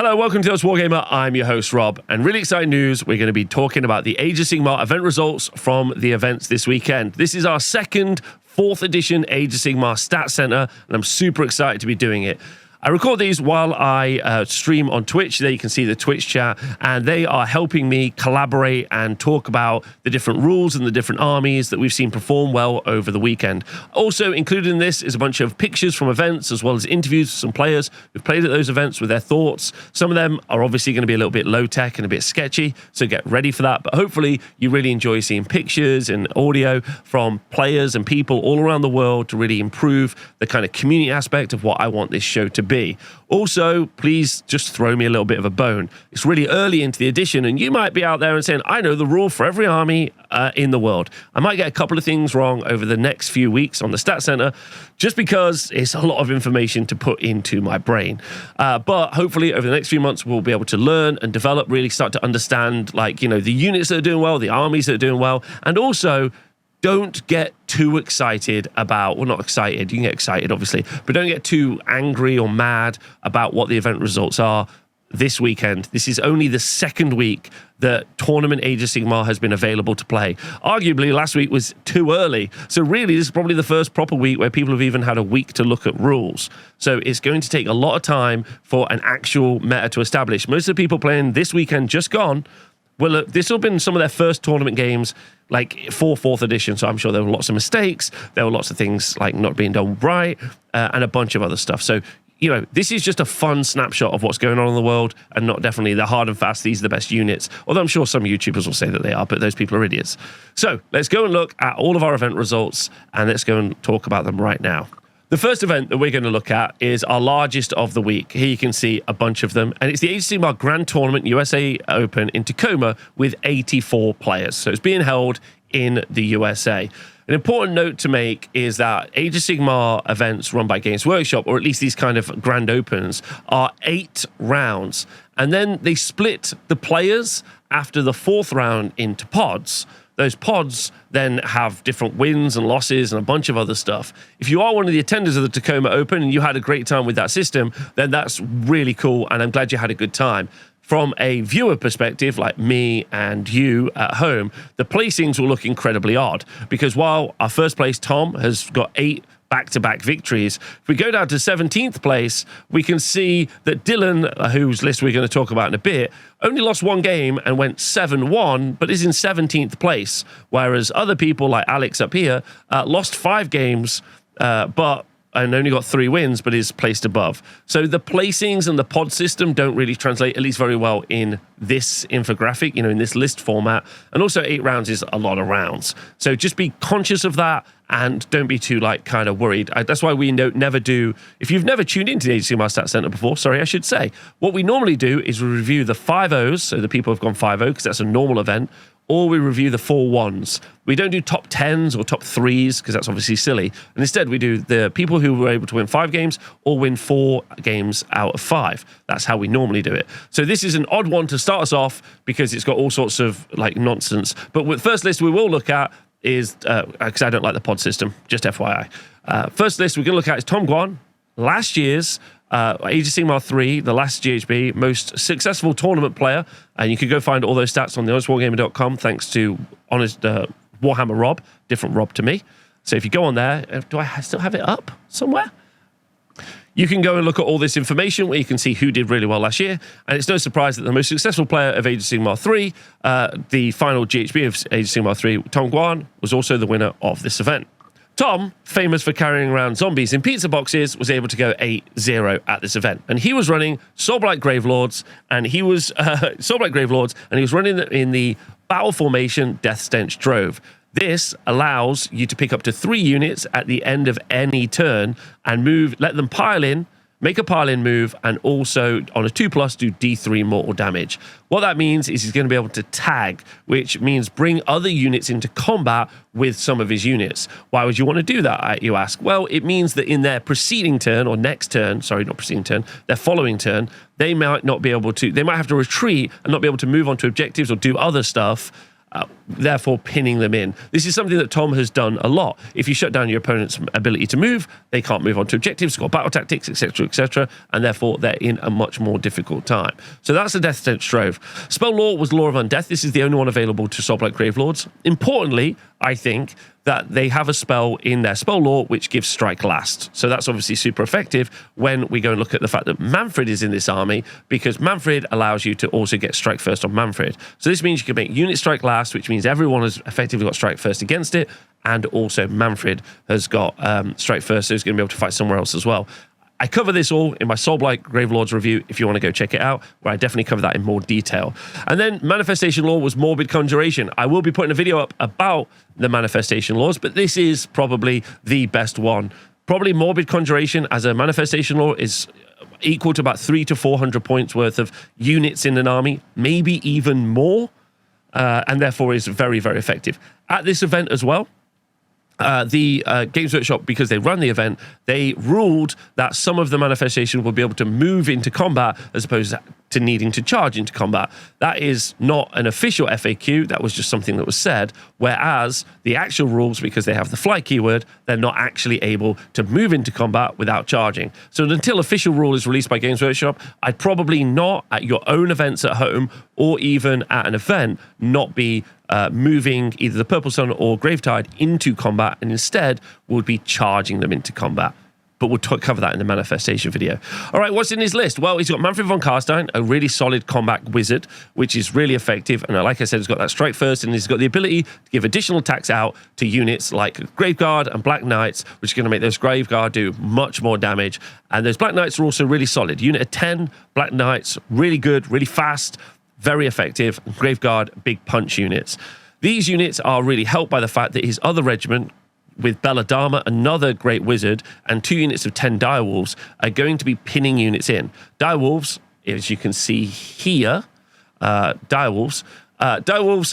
Hello, welcome to LSO Wargamer. I'm your host, Rob, and really exciting news. We're going to be talking about the Age of Sigmar event results from the events this weekend. This is our second 4th edition Age of Sigmar Stat Center, and I'm super excited to be doing it. I record these while I stream on Twitch. There you can see the Twitch chat, and they are helping me collaborate and talk about the different rules and the different armies that we've seen perform well over the weekend. Also included in this is a bunch of pictures from events, as well as interviews with some players who've played at those events with their thoughts. Some of them are obviously going to be a little bit low-tech and a bit sketchy, so get ready for that. But hopefully you really enjoy seeing pictures and audio from players and people all around the world to really improve the kind of community aspect of what I want this show to be. Also, please just throw me a little bit of a bone. It's really early into the edition, and you might be out there and saying, I know the rule for every army in the world. I might get a couple of things wrong over the next few weeks on the Stat Center, just because it's a lot of information to put into my brain. But hopefully, over the next few months, we'll be able to learn and develop, really start to understand, like, you know, the units that are doing well, the armies that are doing well, and also don't get too excited about, well, not excited, you can get excited, obviously, but don't get too angry or mad about what the event results are this weekend. This is only the second week that Tournament Age of Sigmar has been available to play. Arguably, last week was too early. So really, this is probably the first proper week where people have even had a week to look at rules. So it's going to take a lot of time for an actual meta to establish. Most of the people playing this weekend just gone, well, this will have been some of their first tournament games, like for 4th edition, so I'm sure there were lots of mistakes, there were lots of things like not being done right, and a bunch of other stuff. So, you know, this is just a fun snapshot of what's going on in the world, and not definitely the hard and fast, these are the best units, although I'm sure some YouTubers will say that they are, but those people are idiots. So let's go and look at all of our event results, and let's go and talk about them right now. The first event that we're going to look at is our largest of the week. Here you can see a bunch of them, and it's the Age of Sigmar Grand Tournament USA Open in Tacoma with 84 players. So it's being held in the USA. An important note to make is that Age of Sigmar events run by Games Workshop, or at least these kind of Grand Opens, are 8 rounds. And then they split the players after the 4th round into pods. Those pods then have different wins and losses and a bunch of other stuff. If you are one of the attenders of the Tacoma Open and you had a great time with that system, then that's really cool, and I'm glad you had a good time. From a viewer perspective, like me and you at home, the placings will look incredibly odd, because while our first place, Tom, has got 8 back-to-back victories, if we go down to 17th place, we can see that Dylan, whose list we're going to talk about in a bit, only lost 1 game and went 7-1, but is in 17th place, whereas other people like Alex up here lost 5 games, and only got 3 wins, but is placed above. So the placings and the pod system don't really translate, at least very well, in this infographic, you know, in this list format. And also 8 rounds is a lot of rounds. So just be conscious of that and don't be too, like, kind of worried. That's why we never do, if you've never tuned into the Age of Sigmar Stat Center before, sorry, I should say, what we normally do is we review the 5-0s, so the people who've gone 5-0, because that's a normal event, or we review the 4-1s. We don't do top 10s or top 3s, because that's obviously silly. And instead, we do the people who were able to win 5 games or win 4 games out of 5. That's how we normally do it. So this is an odd one to start us off, because it's got all sorts of, like, nonsense. But with first list we will look at is, because I don't like the pod system, just FYI. First list we're going to look at is Tom Guan, last year's Age of Sigmar 3, the last GHB, most successful tournament player, and you can go find all those stats on the honestwargamer.com, thanks to honest Warhammer Rob, different Rob to me. So if you go on there, do I still have it up somewhere? You can go and look at all this information where you can see who did really well last year, and it's no surprise that the most successful player of Age of Sigmar 3, the final GHB of Age of Sigmar 3, Tom Guan, was also the winner of this event. Tom, famous for carrying around zombies in pizza boxes, was able to go 8-0 at this event. And he was running Soulblight Gravelords, and he was running in the battle formation Death Stench Drove. This allows you to pick up to 3 units at the end of any turn and move, let them pile in, make a pile-in move, and also on a 2+ do D3 mortal damage. What that means is he's going to be able to tag, which means bring other units into combat with some of his units. Why would you want to do that, you ask? Well, it means that in their preceding turn, or next turn, sorry, not preceding turn, their following turn, they might not be able to, they might have to retreat and not be able to move on to objectives or do other stuff therefore pinning them in. This is something that Tom has done a lot. If you shut down your opponent's ability to move, they can't move on to objectives, score battle tactics, etc., and therefore they're in a much more difficult time. So that's the Death Stench Trove. Spell Law was Law of Undeath. This is the only one available to Soulblight Gravelords. Importantly, I think that they have a spell in their spell lore which gives strike last. So that's obviously super effective when we go and look at the fact that Mannfred is in this army, because Mannfred allows you to also get strike first on Mannfred. So this means you can make unit strike last, which means everyone has effectively got strike first against it, and also Mannfred has got strike first, so he's going to be able to fight somewhere else as well. I cover this all in my Soulblight Gravelords review if you want to go check it out, where I definitely cover that in more detail. And then Manifestation Law was Morbid Conjuration. I will be putting a video up about the Manifestation Laws, but this is probably the best one. Probably Morbid Conjuration as a Manifestation Law is equal to about 300 to 400 points worth of units in an army, maybe even more, and therefore is very, very effective. At this event as well, the Games Workshop, because they run the event, they ruled that some of the manifestation will be able to move into combat as opposed to needing to charge into combat. That is not an official FAQ, that was just something that was said, whereas the actual rules, because they have the fly keyword, they're not actually able to move into combat without charging. So until official rule is released by Games Workshop, I'd probably not, at your own events at home, or even at an event, not be moving either the Purple Sun or Grymtide into combat, and instead would be charging them into combat. But we'll cover that in the manifestation video. All right, what's in his list? Well, he's got Mannfred von Carstein, a really solid combat wizard, which is really effective. And like I said, he's got that strike first, and he's got the ability to give additional attacks out to units like Graveguard and Black Knights, which is going to make those Graveguard do much more damage. And those Black Knights are also really solid. Unit of 10 Black Knights, really good, really fast, very effective. Graveguard, big punch units. These units are really helped by the fact that his other regiment, with Belladama, another great wizard, and 2 units of 10 direwolves, are going to be pinning units in. Direwolves, as you can see here, direwolves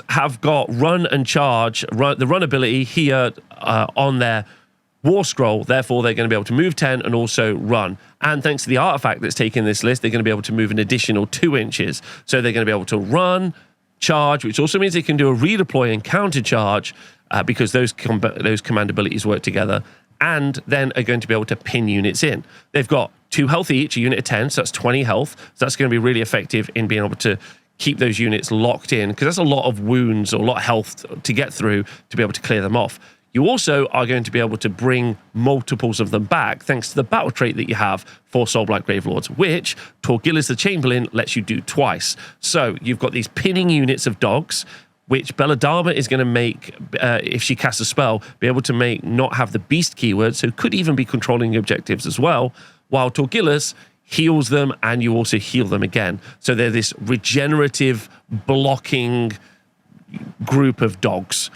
have got run and charge, the run ability here on their War Scroll, therefore they're going to be able to move 10 and also run. And thanks to the artifact that's taken this list, they're going to be able to move an additional 2 inches. So they're going to be able to run, charge, which also means they can do a redeploy and counter charge, because those command abilities work together, and then are going to be able to pin units in. They've got 2 health each, a unit of 10, so that's 20 health. So that's going to be really effective in being able to keep those units locked in, because that's a lot of wounds or a lot of health to get through to be able to clear them off. You also are going to be able to bring multiples of them back thanks to the battle trait that you have for Soulblight Gravelords, which Torgillis the Chamberlain lets you do twice. So you've got these pinning units of dogs, which Belladama is going to make, if she casts a spell, be able to make not have the beast keyword, so could even be controlling objectives as well, while Torgillis heals them and you also heal them again. So they're this regenerative blocking group of dogs.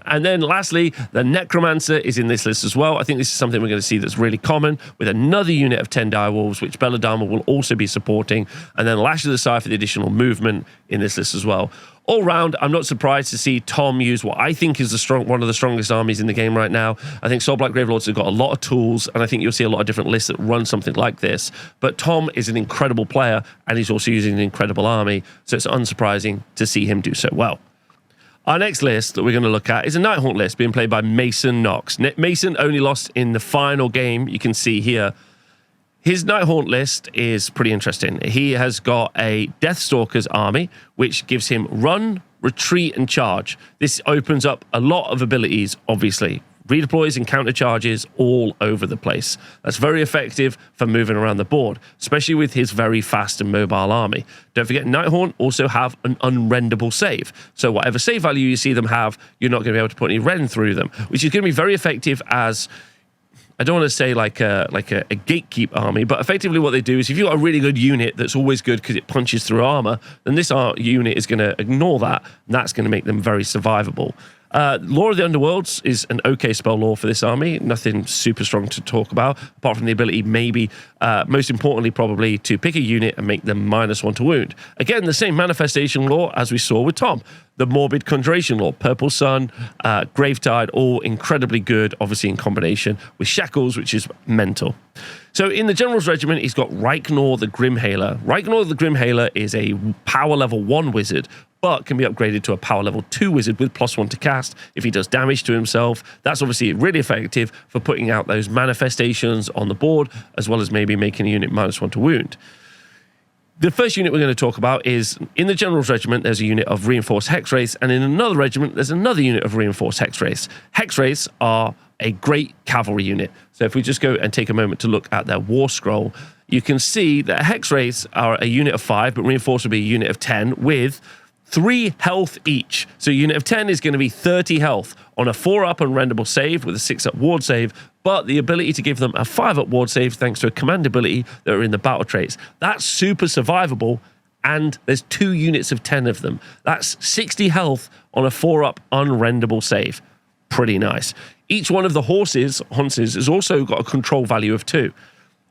And then lastly, the Necromancer is in this list as well. I think this is something we're going to see that's really common, with another unit of 10 direwolves, which Belladama will also be supporting, and then Lash of the Sire for the additional movement in this list as well. All round, I'm not surprised to see Tom use what I think is one of the strongest armies in the game right now. I think Soulblight Gravelords have got a lot of tools, and I think you'll see a lot of different lists that run something like this. But Tom is an incredible player, and he's also using an incredible army, so it's unsurprising to see him do so well. Our next list that we're going to look at is a Nighthaunt list being played by Mason Knox. Mason only lost in the final game, you can see here. His Nighthaunt list is pretty interesting. He has got a Deathstalker's army, which gives him run, retreat, and charge. This opens up a lot of abilities, obviously. Redeploys and counter charges all over the place. That's very effective for moving around the board, especially with his very fast and mobile army. Don't forget, Nighthaunt also have an unrendable save. So whatever save value you see them have, you're not going to be able to put any rend through them, which is going to be very effective as, I don't want to say like a gatekeep army, but effectively what they do is if you've got a really good unit that's always good because it punches through armor, then this unit is going to ignore that, and that's going to make them very survivable. Law of the Underworlds is an okay spell lore for this army. Nothing super strong to talk about, apart from the ability, maybe, most importantly, probably, to pick a unit and make them -1 to wound. Again, the same manifestation lore as we saw with Tom. The Morbid Conjuration lore, Purple Sun, Grymtide, all incredibly good, obviously in combination with Shackles, which is mental. So in the General's Regiment, he's got Reichnor the Grimhaler. Reichnor the Grimhaler is a power level 1 wizard, but can be upgraded to a power level 2 wizard with +1 to cast if he does damage to himself. That's obviously really effective for putting out those manifestations on the board, as well as maybe making a unit -1 to wound. The first unit we're going to talk about is, in the General's Regiment, there's a unit of Reinforced Hexwraiths, and in another regiment, there's another unit of Reinforced Hexwraiths. Hexwraiths are a great cavalry unit. So if we just go and take a moment to look at their war scroll, you can see that Hexwraiths are a unit of 5, but Reinforced would be a unit of 10 with 3 health each. So a unit of 10 is going to be 30 health on a 4-up unrendable save with a 6-up ward save, but the ability to give them a 5-up ward save thanks to a command ability that are in the battle traits. That's super survivable, and there's 2 units of 10 of them. That's 60 health on a 4-up unrendable save. Pretty nice. Each one of the horses has also got a control value of 2.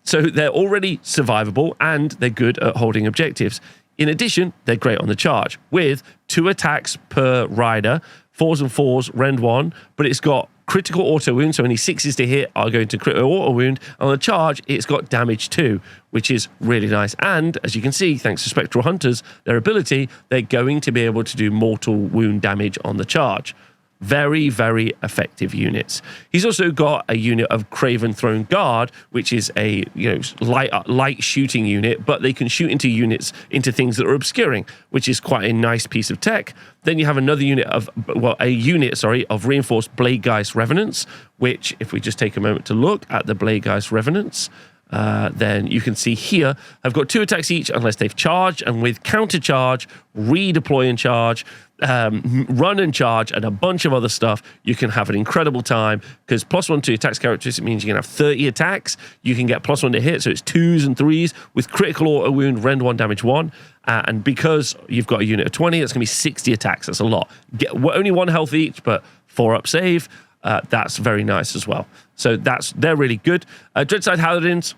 So they're already survivable, and they're good at holding objectives. In addition, they're great on the charge, with 2 attacks per rider, 4s and 4s, rend 1, but it's got critical auto wound, so any 6s to hit are going to critical auto wound. On the charge, it's got damage 2, which is really nice. And as you can see, thanks to Spectral Hunters, their ability, they're going to be able to do mortal wound damage on the charge. Very, very effective units. He's also got a unit of Craven Throne Guard, which is a light shooting unit, but they can shoot into things that are obscuring, which is quite a nice piece of tech. Then you have another unit of of Reinforced Bladegeist Revenants, which, if we just take a moment to look at the Bladegeist Revenants, then you can see here I've got 2 attacks each unless they've charged, and with counter charge, redeploy and charge, run and charge, and a bunch of other stuff, you can have an incredible time, because +1 to attacks characteristics means you can have 30 attacks. You can get +1 to hit, so it's 2s and 3s with critical auto wound, rend 1, damage 1. And because you've got a unit of 20, that's going to be 60 attacks. That's a lot. Only 1 health each, but 4-up save. That's very nice as well. So they're really good. Dreadside Paladins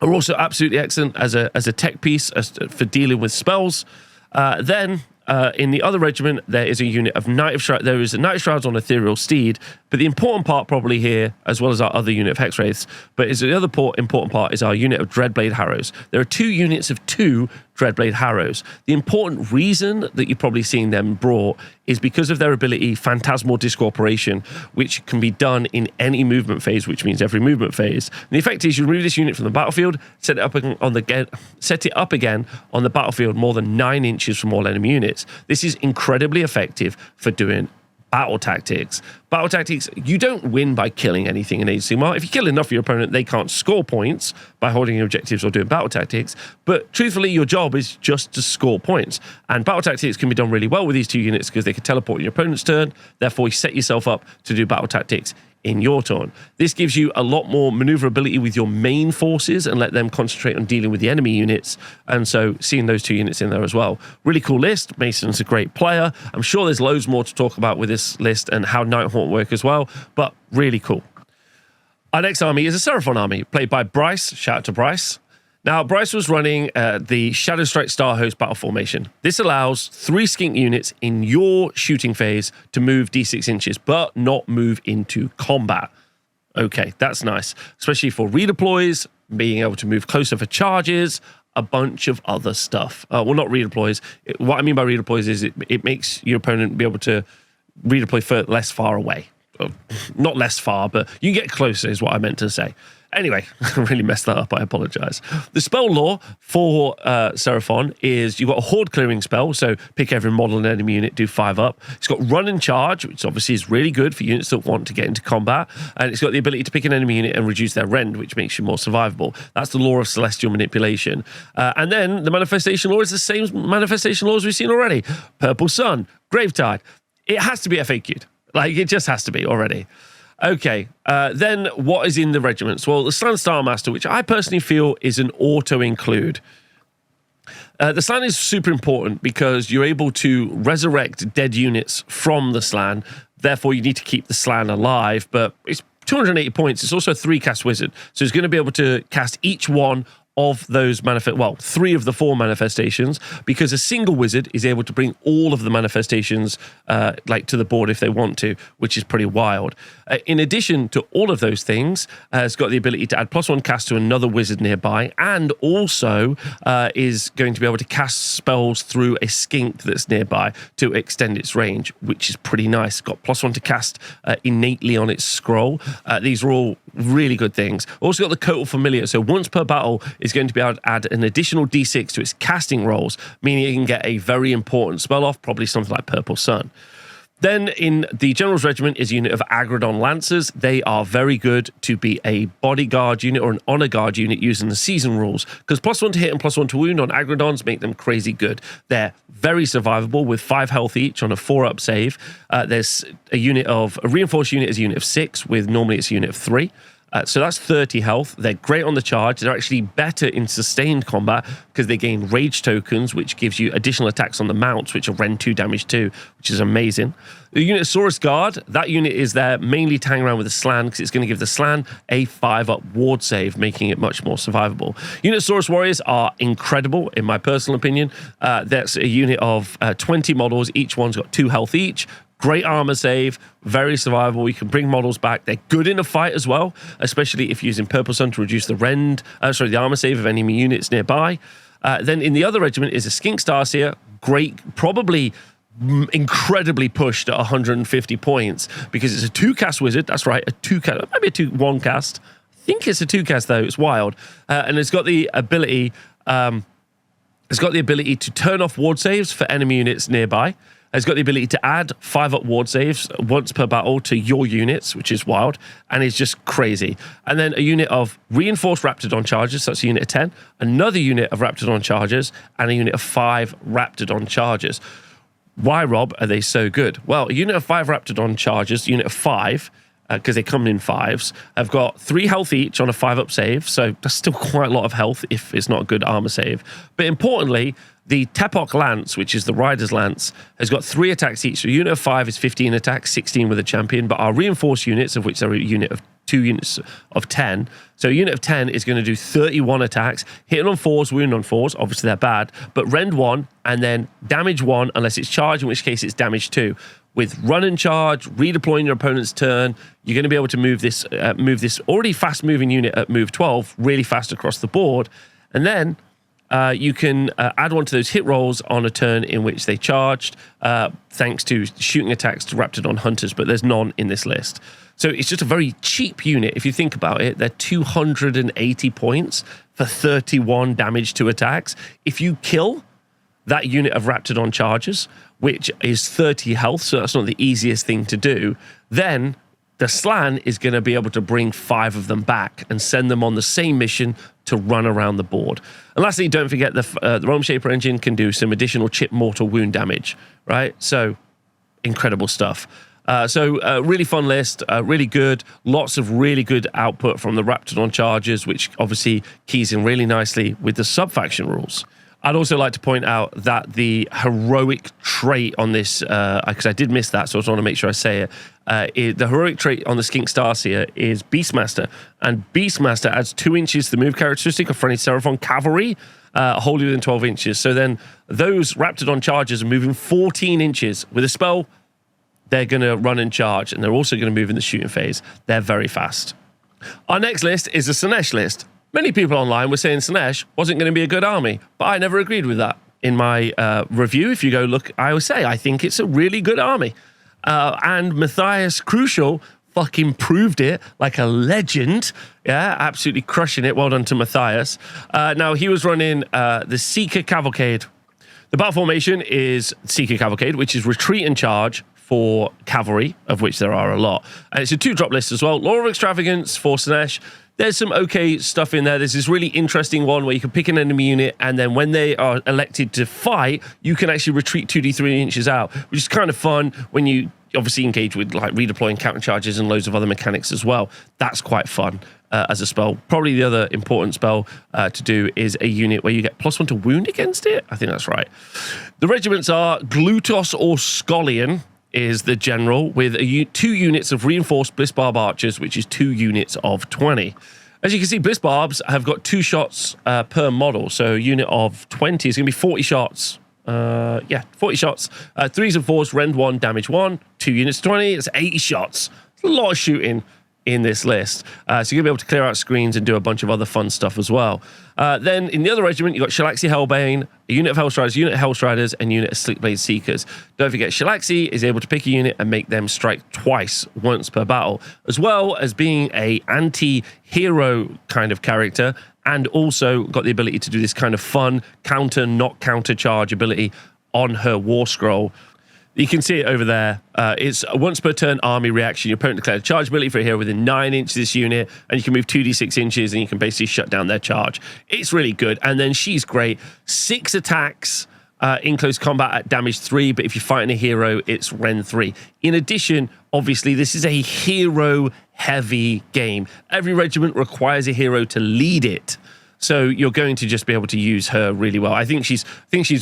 are also absolutely excellent as a tech piece for dealing with spells. Then in the other regiment, there is a unit of Knight of Shrouds. There is a Knight of Shrouds on Ethereal Steed, but the important part probably here, as well as our other unit of Hexwraiths, but the other important part is our unit of Dreadblade Harrows. There are 2 units of 2 Dreadblade Harrows. The important reason that you're probably seeing them brought is because of their ability, Phantasmal Discorporation, which can be done in any movement phase, which means every movement phase. And the effect is you remove this unit from the battlefield, set it up again on the battlefield more than 9 inches from all enemy units. This is incredibly effective for doing battle tactics. Battle tactics, you don't win by killing anything in Age of Sigmar. If you kill enough of your opponent, they can't score points by holding objectives or doing battle tactics. But truthfully, your job is just to score points. And battle tactics can be done really well with these 2 units because they can teleport in your opponent's turn. Therefore, you set yourself up to do battle tactics in your turn. This gives you a lot more maneuverability with your main forces and let them concentrate on dealing with the enemy units. And so seeing those 2 units in there as well. Really cool list. Mason's a great player. I'm sure there's loads more to talk about with this list and how Nighthaunt work as well, but really cool. Our next army is a Seraphon army played by Bryce. Shout out to Bryce. Now, Bryce was running the Shadowstrike Star Host battle formation. This allows 3 skink units in your shooting phase to move d6 inches, but not move into combat. Okay, that's nice, especially for redeploys, being able to move closer for charges, a bunch of other stuff. Well, not redeploys. What I mean by redeploys is it makes your opponent be able to redeploy less far away. Not less far, but you get closer is what I meant to say. Anyway, I really messed that up. I apologize. The spell lore for Seraphon is you've got a horde clearing spell, so pick every model and enemy unit, do 5-up. It's got run and charge, which obviously is really good for units that want to get into combat. And it's got the ability to pick an enemy unit and reduce their rend, which makes you more survivable. That's the lore of Celestial Manipulation. And then the manifestation lore is the same manifestation lore as we've seen already. Purple Sun, Grymtide. It has to be FAQ'd. Like, it just has to be already. Okay, then what is in the regiments? Well, the Slan Star Master, which I personally feel is an auto-include. The Slan is super important because you're able to resurrect dead units from the Slan. Therefore, you need to keep the Slan alive, but it's 280 points. It's also a 3-cast wizard, so it's going to be able to cast each one of those three of the four manifestations, because a single wizard is able to bring all of the manifestations to the board if they want to, which is pretty wild. In addition to all of those things, it's got the ability to add +1 cast to another wizard nearby, and also is going to be able to cast spells through a skink that's nearby to extend its range, which is pretty nice. Got +1 to cast innately on its scroll. These are all really good things. Also got the Coat Familiar, so once per battle is going to be able to add an additional d6 to its casting rolls, meaning it can get a very important spell off, probably something like Purple Sun. Then in the General's Regiment is a unit of Agrodon Lancers. They are very good to be a bodyguard unit or an honor guard unit using the season rules, because +1 to hit and +1 to wound on Agrodons make them crazy good. They're very survivable with 5 health each on a 4-up save. There's a reinforced unit is a unit of 6, with normally it's a unit of 3. So that's 30 health. They're great on the charge. They're actually better in sustained combat because they gain rage tokens, which gives you additional attacks on the mounts, which are Rend 2 damage too, which is amazing. The unit Saurus Guard, that unit is there mainly to hang around with the Slann, because it's going to give the Slann a 5-up ward save, making it much more survivable. Unit Saurus Warriors are incredible, in my personal opinion. That's a unit of 20 models. Each one's got 2 health each. Great armor save, very survivable. You can bring models back. They're good in a fight as well, especially if using Purple Sun to reduce the armor save of enemy units nearby. Then in the other regiment is a Skink Starseer. Great, probably incredibly pushed at 150 points because it's a 2-cast wizard. That's right, a 2-cast, maybe a 1-cast. I think it's a 2-cast though. It's wild, and it's got the ability. It's got the ability to turn off ward saves for enemy units nearby. It's got the ability to add 5-up ward saves once per battle to your units, which is wild, and it's just crazy. And then a unit of reinforced Raptidon chargers, so that's a unit of 10, another unit of Raptidon chargers, and a unit of 5 Raptidon chargers. Why, Rob, are they so good? Well, a unit of 5 Raptidon chargers, unit of 5, because they come in 5s, have got 3 health each on a 5-up save, so that's still quite a lot of health if it's not a good armor save. But importantly, the Tepok Lance, which is the Rider's Lance, has got 3 attacks each. So a unit of 5 is 15 attacks, 16 with a champion, but our reinforced units, of which there are a unit of 2 units of 10. So a unit of 10 is going to do 31 attacks, hitting on 4s, wound on 4s, obviously they're bad, but rend 1, and then damage 1, unless it's charged, in which case it's damage 2. With run and charge, redeploying your opponent's turn, you're going to be able to move this already fast-moving unit at move 12 really fast across the board, and then you can add one to those hit rolls on a turn in which they charged, thanks to shooting attacks to Raptidon Hunters, but there's none in this list. So it's just a very cheap unit. If you think about it, they're 280 points for 31 damage to attacks. If you kill that unit of Raptidon chargers, which is 30 health, so that's not the easiest thing to do, then the Slann is going to be able to bring 5 of them back and send them on the same mission to run around the board. And lastly, don't forget the Realm Shaper engine can do some additional chip mortal wound damage, right? So incredible stuff. Really fun list, really good. Lots of really good output from the Raptidon chargers, which obviously keys in really nicely with the sub-faction rules. I'd also like to point out that the heroic trait on this, because I did miss that, so I just want to make sure I say it, the heroic trait on the Skink Starseer is Beastmaster, and Beastmaster adds 2 inches to the move characteristic of friendly Seraphon cavalry, wholly within 12 inches. So then those Raptidon chargers are moving 14 inches. With a spell, they're going to run and charge, and they're also going to move in the shooting phase. They're very fast. Our next list is a Tzeentch list. Many people online were saying Tzeentch wasn't going to be a good army, but I never agreed with that. In my review, if you go look, I always say I think it's a really good army. And Matthias Crucial fucking proved it like a legend. Yeah, absolutely crushing it. Well done to Matthias. Now, he was running the Seeker Cavalcade. The battle formation is Seeker Cavalcade, which is retreat and charge for cavalry, of which there are a lot. And it's a 2-drop list as well. Law of Extravagance for Tzeentch. There's some okay stuff in there. There's this really interesting one where you can pick an enemy unit, and then when they are elected to fight, you can actually retreat 2d3 inches out, which is kind of fun when you obviously engage with like redeploying counter charges and loads of other mechanics as well. That's quite fun as a spell. Probably the other important spell to do is a unit where you get +1 to wound against it. I think that's right. The regiments are Glutos or Scolian is the general, with 2 units of reinforced Bliss Barb Archers, which is 2 units of 20. As you can see, Bliss Barbs have got 2 shots per model. So a unit of 20 is going to be 40 shots. 40 shots. 3s and 4s, rend 1, damage 1. 2 units 20, it's 80 shots. It's a lot of shooting in this list. So you're going to be able to clear out screens and do a bunch of other fun stuff as well. Then in the other regiment, you've got Shalaxi Hellbane, a unit of Hellstriders, unit of Hellstriders, and unit of Slickblade Seekers. Don't forget, Shalaxi is able to pick a unit and make them strike twice, once per battle, as well as being a anti-hero kind of character, and also got the ability to do this kind of fun counter, not counter charge ability on her War Scroll. You can see it over there. It's a once per turn army reaction. Your opponent declared a charge ability for a hero within 9 inches of this unit, and you can move 2d6 inches, and you can basically shut down their charge. It's really good. And then she's great. 6 attacks in close combat at damage 3, but if you're fighting a hero, it's rend 3. In addition, obviously, this is a hero-heavy game. Every regiment requires a hero to lead it. So you're going to just be able to use her really well. I think she's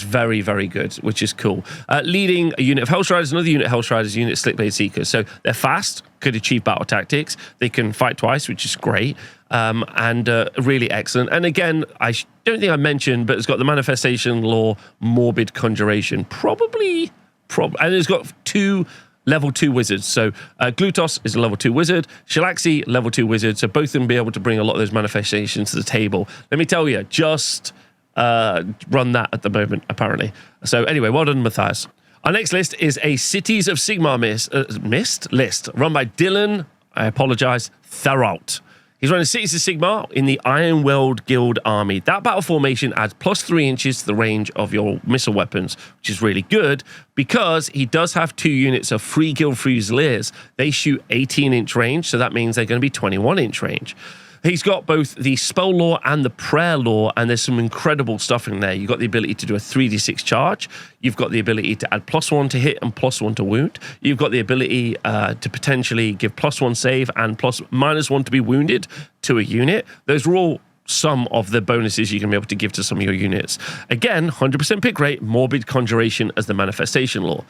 very, very good, which is cool. Leading a unit of Hellstriders, another unit of Hellstriders, a unit of Slickblade Seekers. So they're fast, could achieve battle tactics. They can fight twice, which is great, and really excellent. And again, I don't think I mentioned, but it's got the Manifestation Law, Morbid Conjuration. And it's got 2 level 2 wizards. So Glutos is a level 2 wizard, Shalaxi, level 2 wizard. So both of them be able to bring a lot of those manifestations to the table. Let me tell you, just run that at the moment, apparently. So anyway, well done, Matthias. Our next list is a Cities of Sigmar mist list run by Dylan, I apologize, Therault. He's running Cities of Sigmar in the Ironweld Guild army. That battle formation adds +3 inches to the range of your missile weapons, which is really good because he does have 2 units of Free Guild Fusiliers. They shoot 18-inch range, so that means they're going to be 21-inch range. He's got both the Spell Law and the Prayer Law, and there's some incredible stuff in there. You've got the ability to do a 3d6 charge. You've got the ability to add +1 to hit and +1 to wound. You've got the ability to potentially give +1 save and -1 to be wounded to a unit. Those are all some of the bonuses you can be able to give to some of your units. Again, 100% pick rate, Morbid Conjuration as the Manifestation Law.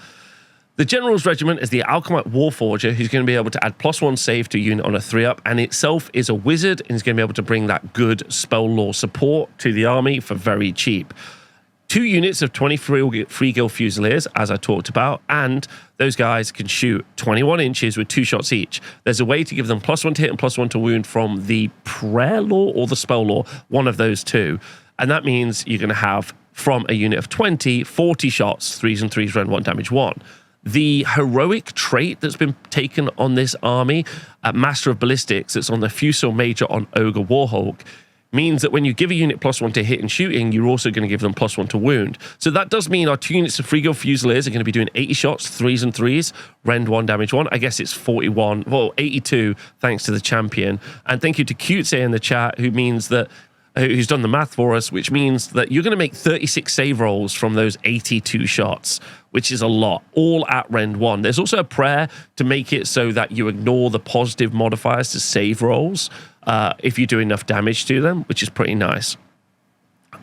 The General's Regiment is the Alchemite Warforger, who's going to be able to add +1 save to a unit on a 3-up, and itself is a wizard, and is going to be able to bring that good Spell Law support to the army for very cheap. 2 units of 23 Free Guild Fusiliers, as I talked about, and those guys can shoot 21 inches with 2 shots each. There's a way to give them +1 to hit and +1 to wound from the Prayer Law or the Spell Law, one of those 2. And that means you're going to have, from a unit of 20, 40 shots, 3s and 3s, rend 1, damage 1. The heroic trait that's been taken on this army, Master of Ballistics, that's on the Fusil Major on Ogre Warhawk, means that when you give a unit +1 to hit and shooting, you're also going to give them +1 to wound. So that does mean our 2 units of Free Guild Fusiliers are going to be doing 80 shots, 3s and 3s, rend 1, damage 1. I guess it's 41, well, 82, thanks to the champion. And thank you to Cutesay in the chat, who's done the math for us, which means that you're going to make 36 save rolls from those 82 shots, which is a lot, all at rend 1. There's also a prayer to make it so that you ignore the positive modifiers to save rolls if you do enough damage to them, which is pretty nice.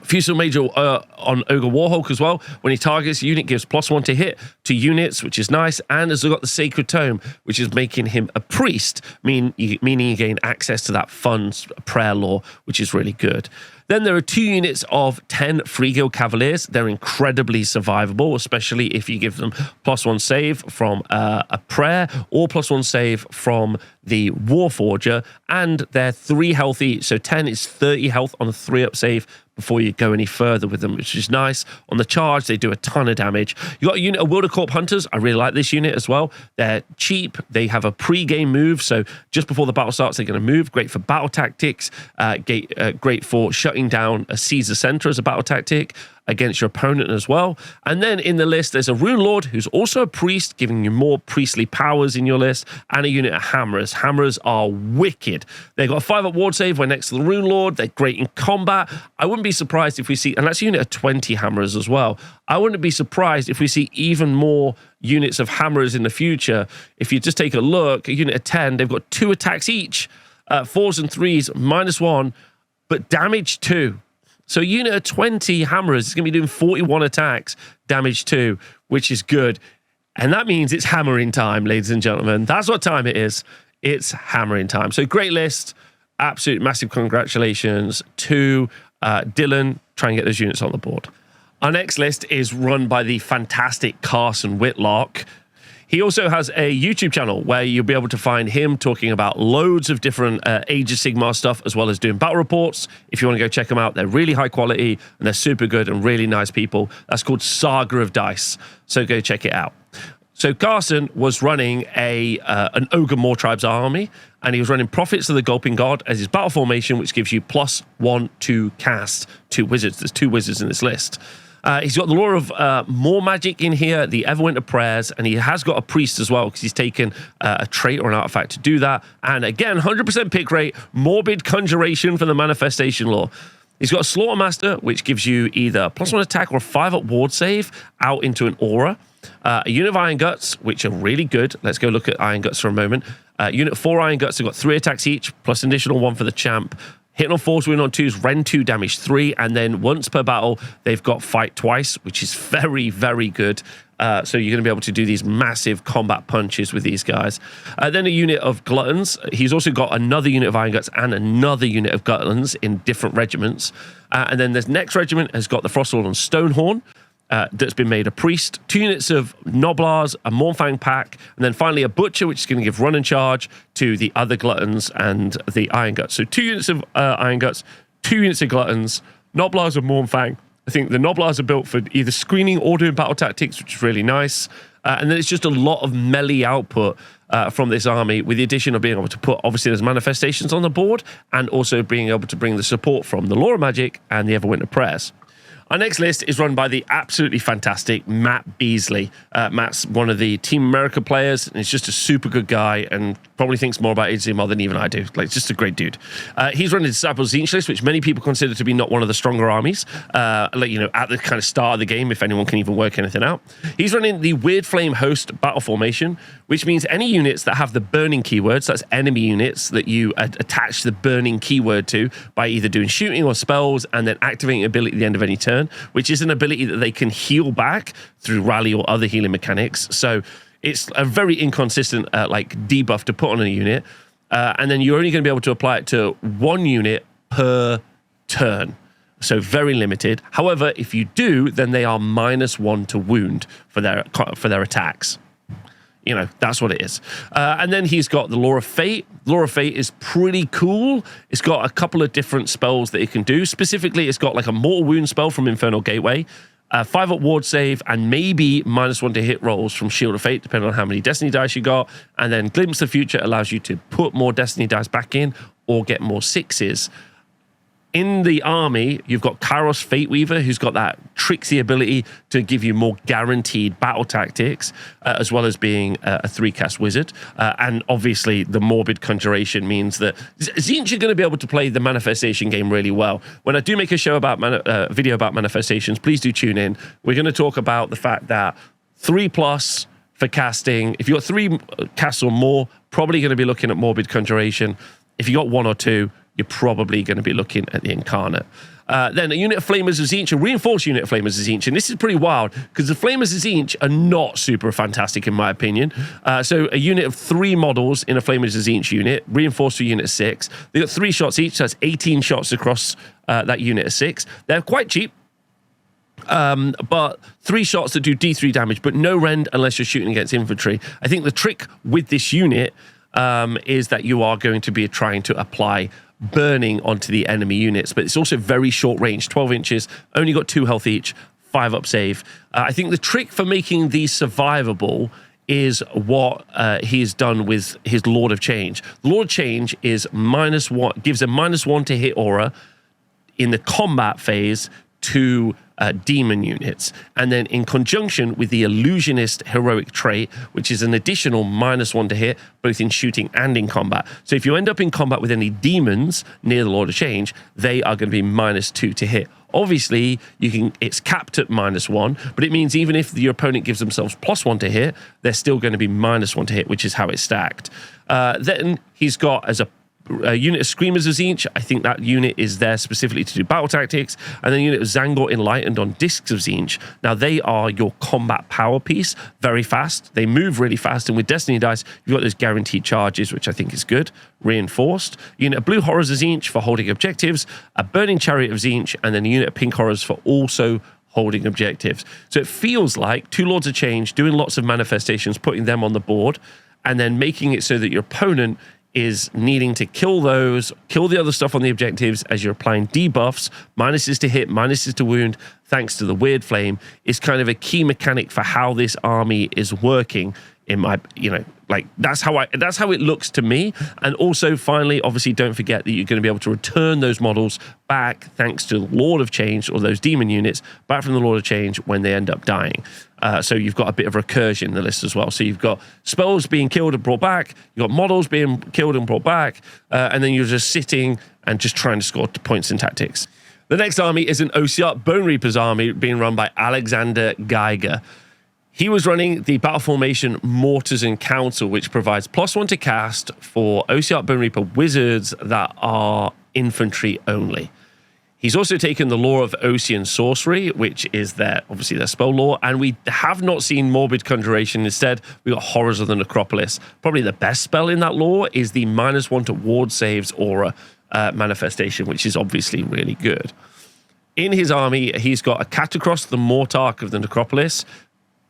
Fusil Major on Ogre Warhawk as well. When he targets a unit, gives +1 to hit to units, which is nice. And has got the Sacred Tome, which is making him a priest, meaning you gain access to that fun prayer law, which is really good. Then there are 2 units of 10 Free Guild Cavaliers. They're incredibly survivable, especially if you give them +1 save from a prayer or +1 save from the Warforger. And they're 3 healthy, so 10 is 30 health on a 3-up save before you go any further with them, which is nice. On the charge, they do a ton of damage. You got a unit of Wildercorp Hunters. I really like this unit as well. They're cheap. They have a pre-game move, so just before the battle starts, they're going to move. Great for battle tactics. Great for shutting down a Caesar Center as a battle tactic against your opponent as well. And then in the list, there's a Rune Lord who's also a priest, giving you more priestly powers in your list, and a unit of Hammerers. Hammerers are wicked. They've got a 5-up ward save when next to the Rune Lord. They're great in combat. I wouldn't be surprised if we see, and that's a unit of 20 Hammerers as well. I wouldn't be surprised if we see even more units of Hammerers in the future. If you just take a look, a unit of 10, they've got 2 attacks each, 4s and 3s, -1, but damage 2. So a unit of 20 Hammerers is going to be doing 41 attacks, damage 2, which is good. And that means it's hammering time, ladies and gentlemen. That's what time it is. It's hammering time. So great list. absolute massive congratulations to Dylan. Try and get those units on the board. Our next list is run by the fantastic Carson Whitlock. He also has a YouTube channel where you'll be able to find him talking about loads of different Age of Sigmar stuff, as well as doing battle reports. If you want to go check them out, they're really high quality and they're super good and really nice people. That's called Saga of Dice. So go check it out. So Carson was running an Ogre Moor Tribes army, and he was running Prophets of the Gulping God as his battle formation, which gives you +1 to cast 2 wizards. There's 2 wizards in this list. He's got the Lore of More Magic in here, the Everwinter Prayers, and he has got a Priest as well, because he's taken a trait or an artifact to do that. And again, 100% pick rate, Morbid Conjuration for the Manifestation Lore. He's got a Slaughtermaster, which gives you either +1 attack or a 5-up ward save out into an aura. A unit of Iron Guts, which are really good. Let's go look at Iron Guts for a moment. Unit 4 Iron Guts have got 3 attacks each, plus an additional 1 for the champ. Hitting on 4s, win on 2s, rend 2, damage 3, and then once per battle, they've got fight twice, which is very, very good. So you're going to be able to do these massive combat punches with these guys. Then a unit of Gluttons. He's also got another unit of Iron Guts and another unit of Gluttons in different regiments. And then this next regiment has got the Frostlord on Stonehorn. That's been made a Priest, 2 units of Noblars, a Mournfang pack, and then finally a Butcher, which is going to give run and charge to the other Gluttons and the Iron Guts. So 2 units of Iron Guts, 2 units of Gluttons, Noblars and Mournfang. I think the Noblars are built for either screening or doing battle tactics, which is really nice. And then it's just a lot of melee output from this army, with the addition of being able to put, obviously, there's manifestations on the board, and also being able to bring the support from the Lore of Magic and the Everwinter Prayers. Our next list is run by the absolutely fantastic Matt Beasley. Matt's one of the Team America players, and he's just a super good guy and probably thinks more about Age of Sigmar than even I do. Like, just a great dude. He's running the Disciple Tzeentch list, which many people consider to be not one of the stronger armies, like, you know, at the kind of start of the game, if anyone can even work anything out. He's running the Weird Flame Host battle formation, which means any units that have the burning keywords, that's enemy units that you attach the burning keyword to by either doing shooting or spells and then activating ability at the end of any turn, which is an ability that they can heal back through rally or other healing mechanics. So it's a very inconsistent like debuff to put on a unit. And then you're only going to be able to apply it to 1 unit per turn. So very limited. However, if you do, then they are -1 to wound for their attacks. You know, that's what it is. And then he's got the Lore of Fate. Lore of Fate is pretty cool. It's got a couple of different spells that it can do. Specifically, it's got like a Mortal Wound spell from Infernal Gateway, 5-up ward save, and maybe -1 to hit rolls from Shield of Fate, depending on how many Destiny dice you got. And then Glimpse of the Future allows you to put more Destiny dice back in or get more 6s. In the army, you've got Kairos Fate Weaver, who's got that tricksy ability to give you more guaranteed battle tactics, as well as being a 3-cast wizard. And obviously, the Morbid Conjuration means that Tzeentch are going to be able to play the manifestation game really well. When I do make a show about video about manifestations, please do tune in. We're going to talk about the fact that 3+ for casting. If you've got 3 casts or more, probably going to be looking at Morbid Conjuration. If you got 1 or 2, you're probably going to be looking at the Incarnate. Then a unit of Flamers of Tzeentch, a reinforced unit of Flamers of Tzeentch. And this is pretty wild, because the Flamers of Tzeentch are not super fantastic, in my opinion. So a unit of 3 models in a Flamers of Tzeentch unit, reinforced for unit 6. They got 3 shots each, so that's 18 shots across that unit of 6. They're quite cheap. But 3 shots that do D3 damage, but no rend unless you're shooting against infantry. I think the trick with this unit is that you are going to be trying to apply burning onto the enemy units, but it's also very short range, 12 inches, only got 2 health each, 5-up save. I think the trick for making these survivable is what he's done with his Lord of Change. Lord of Change is -1, gives a -1 to hit aura in the combat phase to demon units, and then in conjunction with the Illusionist heroic trait, which is an additional -1 to hit both in shooting and in combat. So if you end up in combat with any demons near the Lord of Change, they are going to be -2 to hit. Obviously, it's capped at -1, but it means even if your opponent gives themselves +1 to hit, they're still going to be -1 to hit, which is how it's stacked. Then he's got, as a a unit of Screamers of Tzeentch. I think that unit is there specifically to do battle tactics. And then a unit of Zangor Enlightened on Discs of Tzeentch. Now, they are your combat power piece. Very fast. They move really fast. And with Destiny Dice, you've got those guaranteed charges, which I think is good. Reinforced. Unit of Blue Horrors of Tzeentch for holding objectives. A Burning Chariot of Tzeentch. And then a unit of Pink Horrors for also holding objectives. So it feels like 2 Lords of Change, doing lots of manifestations, putting them on the board, and then making it so that your opponent is needing to kill those, kill the other stuff on the objectives as you're applying debuffs, minuses to hit, minuses to wound, thanks to the Weird Flame, is kind of a key mechanic for how this army is working. In my, like that's how it looks to me. And also, finally, obviously, don't forget that you're going to be able to return those models back thanks to the Lord of Change, or those demon units back from the Lord of Change when they end up dying. So you've got a bit of recursion in the list as well. So you've got spells being killed and brought back, you've got models being killed and brought back, and then you're just sitting and just trying to score points in tactics. The next army is an Ossiarch Bone Reapers army being run by Alexander Geiger. He was running the battle formation Mortars and Council, which provides +1 to cast for Ossiarch Bone Reaper wizards that are infantry only. He's also taken the Law of Ossian Sorcery, which is obviously their spell lore, and we have not seen Morbid Conjuration. Instead, we got Horrors of the Necropolis. Probably the best spell in that lore is the -1 to ward saves aura manifestation, which is obviously really good. In his army, he's got a Catacross, the Mortarch of the Necropolis.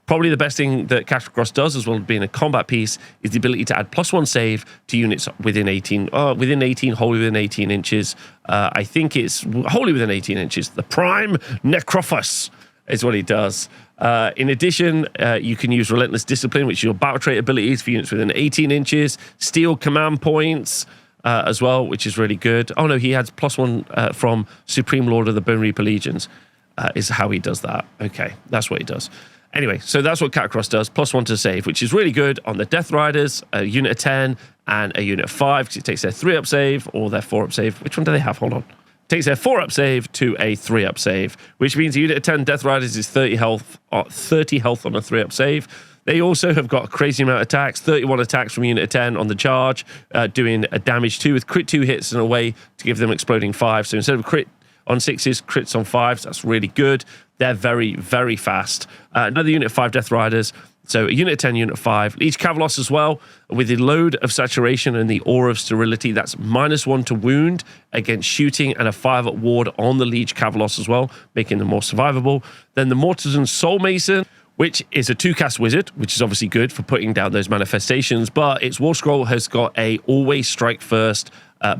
Probably the best thing that Catacross does, as well as being a combat piece, is the ability to add +1 save to units within 18, wholly within 18 inches. I think it's wholly within 18 inches. The Prime Necrophos is what he does. In addition, you can use Relentless Discipline, which is your battle trait abilities for units within 18 inches. Steal command points as well, which is really good. Oh no, he adds +1 from Supreme Lord of the Bone Reaper Legions, is how he does that. Okay, that's what he does. Anyway, so that's what Catacross does, +1 to save, which is really good on the Death Riders, a unit of 10 and a unit of 5, because it takes their 3-up save or their 4-up save. Which one do they have? Hold on. Takes their 4-up save to a 3-up save, which means a unit of 10 Death Riders is 30 health on a 3-up save. They also have got a crazy amount of attacks, 31 attacks from unit of 10 on the charge, doing a damage 2 with crit 2 hits in a way to give them exploding 5. So instead of crit on 6s, crits on 5s. That's really good. They're very, very fast. Another unit of 5 Death Riders. So a unit of 10, unit of 5. Each Gavelords as well, with the Load of Saturation and the Aura of Sterility. That's -1 to wound against shooting and a 5-up ward on the Liege Gavelords as well, making them more survivable. Then the Mortisan Soul Mason, which is a 2-cast wizard, which is obviously good for putting down those manifestations, but its War Scroll has got a Always Strike First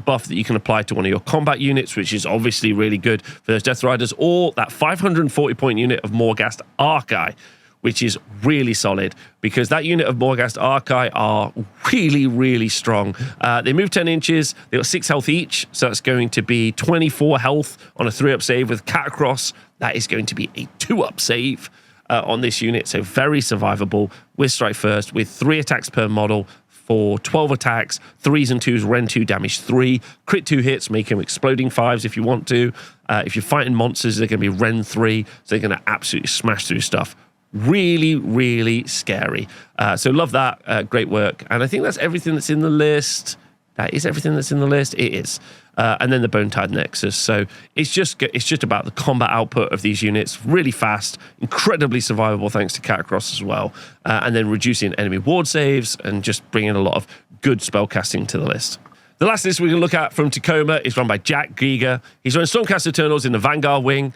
buff that you can apply to one of your combat units, which is obviously really good for those Death Riders, or that 540-point unit of Morghast Archai, which is really solid, because that unit of Morghast Archai are really, really strong. They move 10 inches, they got 6 health each, so that's going to be 24 health on a 3-up save. With Catacross, that is going to be a 2-up save on this unit, so very survivable with Strike First, with 3 attacks per model, for 12 attacks, 3s and 2s, Ren 2, damage 3, crit 2 hits, make them exploding 5s if you want to. If you're fighting monsters, they're going to be Ren 3, so they're going to absolutely smash through stuff. Really, really scary. So love that. Great work. And I think that's everything that's in the list. That is everything that's in the list. It is. And then the Bonetide Nexus. So it's just about the combat output of these units. Really fast, incredibly survivable thanks to Catacross as well. And then reducing enemy ward saves and just bringing a lot of good spell casting to the list. The last list we're going to look at from Tacoma is run by Jack Giger. He's running Stormcast Eternals in the Vanguard wing.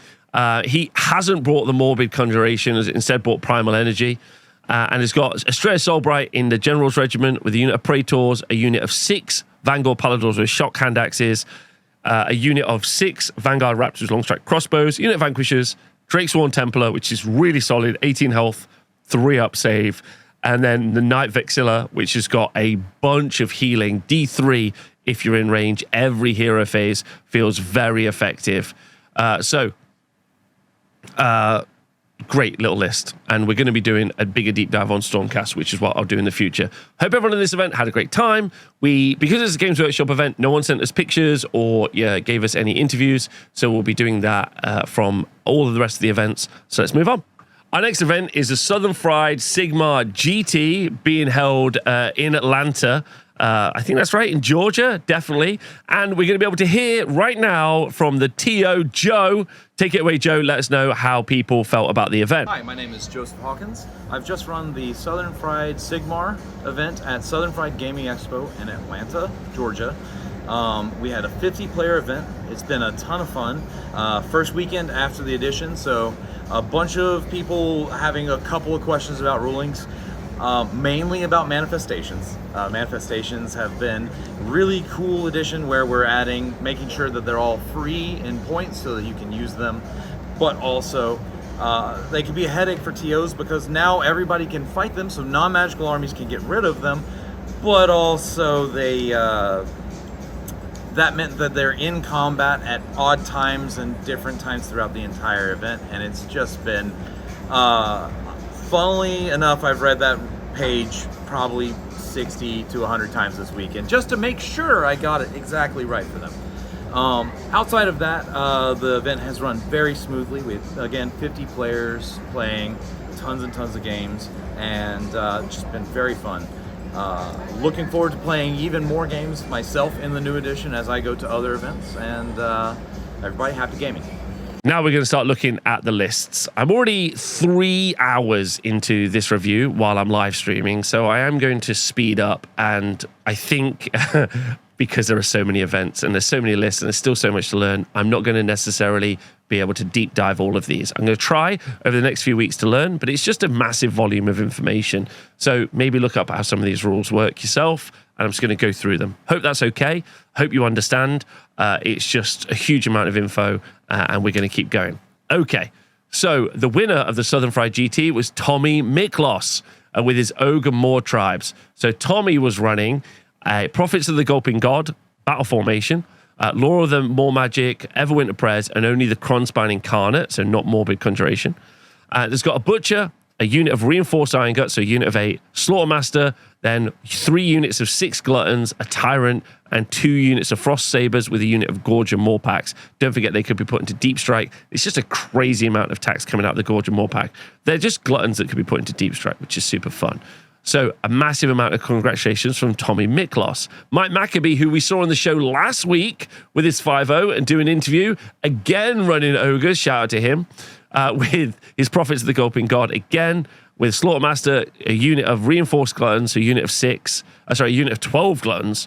He hasn't brought the Morbid Conjuration, instead brought Primal Energy. And has got Astrea Soulbright in the General's Regiment with a unit of Praetors, a unit of 6 Vanguard Paladors with shock hand axes, a unit of 6 Vanguard Raptors long strike crossbows, unit of Vanquishers, Drakesworn Templar, which is really solid, 18 health, 3-up save, and then the Night Vexilla, which has got a bunch of healing, D3 if you're in range. Every hero phase feels very effective. Great little list, and we're going to be doing a bigger deep dive on Stormcast, which is what I'll do in the future. Hope everyone in this event had a great time. Because it's a Games Workshop event, no one sent us pictures or gave us any interviews, so we'll be doing that from all of the rest of the events. So let's move on. Our next event is a Southern Fried Sigmar GT being held in Atlanta. I think that's right, in Georgia, definitely. And we're going to be able to hear right now from the TO, Joe. Take it away, Joe. Let us know how people felt about the event. Hi, my name is Joseph Hawkins. I've just run the Southern Fried Sigmar event at Southern Fried Gaming Expo in Atlanta, Georgia. We had a 50-player event. It's been a ton of fun. First weekend after the edition, so a bunch of people having a couple of questions about rulings, mainly about manifestations. Manifestations have been really cool addition where we're making sure that they're all free in points so that you can use them, but also they can be a headache for TOs because now everybody can fight them, so non-magical armies can get rid of them, but also that meant that they're in combat at odd times and different times throughout the entire event, and it's just been, funnily enough, I've read that page probably 60 to 100 times this weekend just to make sure I got it exactly right for them. Outside of that, the event has run very smoothly with, again, 50 players playing tons and tons of games, and just been very fun. Looking forward to playing even more games myself in the new edition as I go to other events, and everybody happy gaming. Now we're going to start looking at the lists. I'm already 3 hours into this review while I'm live streaming, so I am going to speed up, and I think because there are so many events and there's so many lists and there's still so much to learn, I'm not going to necessarily be able to deep dive all of these. I'm going to try over the next few weeks to learn, but it's just a massive volume of information. So maybe look up how some of these rules work yourself, and I'm just going to go through them. Hope that's okay. Hope you understand. It's just a huge amount of info, and we're going to keep going. Okay, so the winner of the Southern Fried GT was Tommy Miklos with his Ogre Moor tribes. So Tommy was running Prophets of the Gulping God, Battle Formation, Law of the More Magic, Everwinter Prayers, and only the Kronspine Incarnate, so not Morbid Conjuration. There's got a Butcher, a unit of Reinforced Iron Gut, so a unit of 8, Slaughtermaster, then 3 units of 6 Gluttons, a Tyrant, and 2 units of Frost Sabers with a unit of Gorge and Moorpack. Don't forget they could be put into Deep Strike. It's just a crazy amount of tax coming out of the Gorge and Moorpack. They're just Gluttons that could be put into Deep Strike, which is super fun. So a massive amount of congratulations from Tommy Miklos. Mike Maccabee, who we saw on the show last week with his 5-0 and doing an interview, again running Ogres, shout out to him, with his Prophets of the Gulping God, again with Slaughtermaster, a unit of Reinforced Gluttons, so a unit of a unit of 12 Gluttons,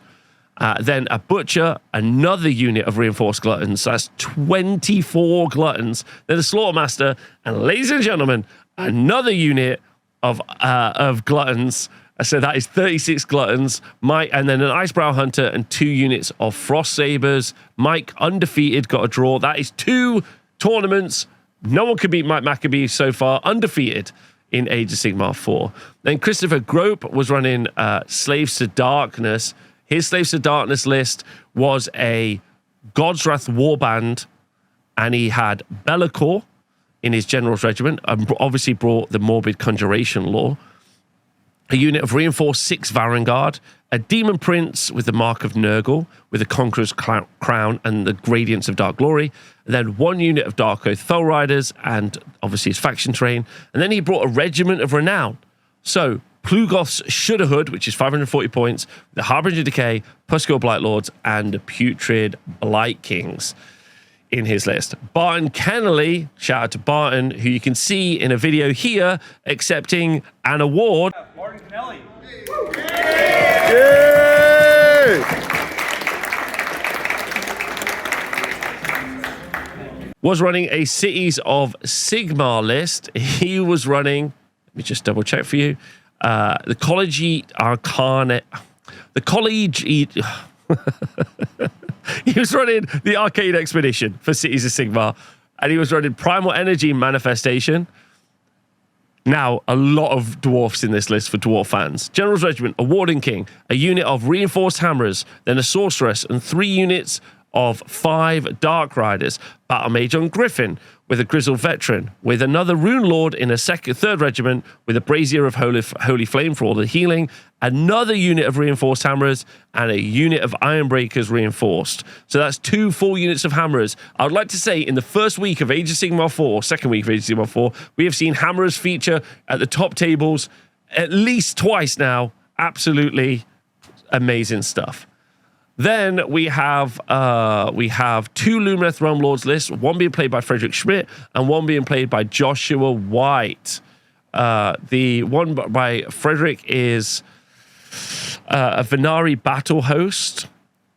then a Butcher, another unit of Reinforced Gluttons, so that's 24 Gluttons, then a Slaughtermaster, and ladies and gentlemen, another unit of Gluttons, so that is 36 Gluttons. Mike, and then an Icebrow Hunter and 2 units of Frost Sabers. Mike, undefeated, got a draw. That is 2 tournaments. No one could beat Mike Maccabee so far, undefeated in Age of Sigmar 4. Then Christopher Grope was running Slaves to Darkness. His Slaves to Darkness list was a God's Wrath Warband, and he had Be'lakor in his General's Regiment, and obviously brought the Morbid Conjuration Law, a unit of Reinforced 6 Varangard, a Demon Prince with the Mark of Nurgle, with the Conqueror's Crown and the Gradients of Dark Glory, and then 1 unit of Dark Oath Fell Riders, and obviously his faction train, and then he brought a Regiment of Renown. So, Plugoth's Shudderhood, which is 540 points, the Harbinger Decay, Puskil Blightlords, and the Putrid Blight Kings in his list. Barton Kennelly, shout out to Barton, who you can see in a video here accepting an award. Barton Kennelly. Was running a Cities of Sigmar list. He was running, let me just double check for you, the College Arcane, the College... He was running the Arcade Expedition for Cities of Sigmar, and he was running Primal Energy Manifestation. Now, a lot of dwarfs in this list for dwarf fans. General's Regiment, a Warden King, a unit of Reinforced Hammerers, then a Sorceress, and 3 units of 5 Dark Riders. Battle Mage on Griffin, with a Grizzled Veteran, with another Rune Lord in a 3rd Regiment, with a Brazier of Holy Flame for all the healing, another unit of Reinforced Hammerers, and a unit of Ironbreakers Reinforced. So that's 2 full units of Hammerers. I would like to say in the first week of Age of Sigmar 4, second week of Age of Sigmar 4, we have seen Hammerers feature at the top tables at least twice now. Absolutely amazing stuff. Then we have 2 Lumineth Realm Lords lists, one being played by Frederick Schmidt and one being played by Joshua White. The one by Frederick is a Venari Battle Host.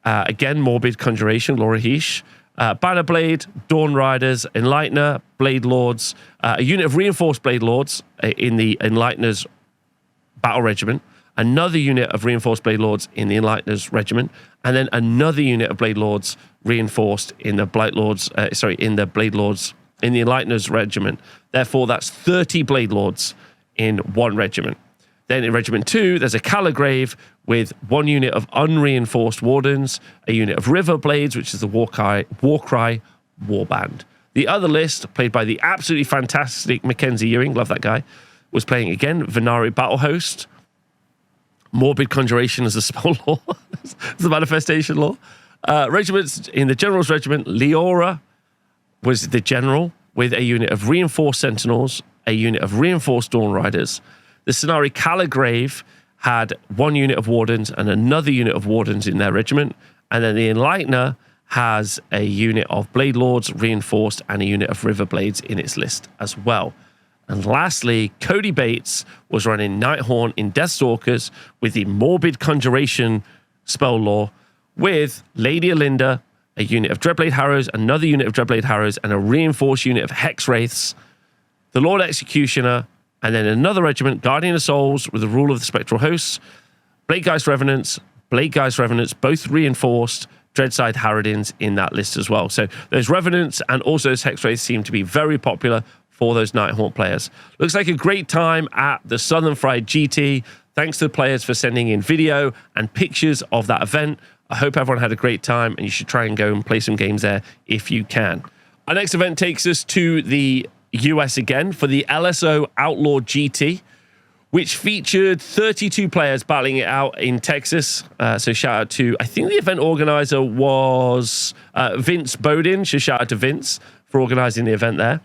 Again, Morbid Conjuration, Laura Heesh. Bannerblade, Dawn Riders, Enlightener, Blade Lords, a unit of Reinforced Blade Lords in the Enlightener's Battle Regiment, another unit of Reinforced Blade Lords in the Enlightener's Regiment, and then another unit of Blade Lords reinforced in the Blade Lords, in the Enlightener's Regiment. Therefore, that's 30 Blade Lords in one regiment. Then in Regiment 2, there's a Caligrave with 1 unit of unreinforced Wardens, a unit of River Blades, which is the Warcry Warband. The other list, played by the absolutely fantastic Mackenzie Ewing, love that guy, was playing again Venari Battle Host, Morbid Conjuration as a spell law, as the manifestation law. Regiments in the General's Regiment, Leora was the General with a unit of Reinforced Sentinels, a unit of Reinforced Dawn Riders. The Scenari Caligrave had 1 unit of Wardens and another unit of Wardens in their regiment. And then the Enlightener has a unit of Blade Lords reinforced and a unit of River Blades in its list as well. And lastly, Cody Bates was running Nighthaunt in Deathstalkers with the Morbid Conjuration spell law with Lady Alinda, a unit of Dreadblade Harrows, another unit of Dreadblade Harrows, and a reinforced unit of Hex Wraiths, the Lord Executioner, and then another regiment, Guardian of Souls, with the Rule of the Spectral Hosts, Bladegeist Revenants, both reinforced, Dreadside Harridans in that list as well. So those Revenants and also those Hex Wraiths seem to be very popular for those Nighthaunt players. Looks like a great time at the Southern Fried GT. Thanks to the players for sending in video and pictures of that event. I hope everyone had a great time, and you should try and go and play some games there if you can. Our next event takes us to the US again for the LSO Outlaw GT, which featured 32 players battling it out in Texas. So shout out to, I think the event organizer was Vince Bodin. So shout out to Vince for organizing the event there.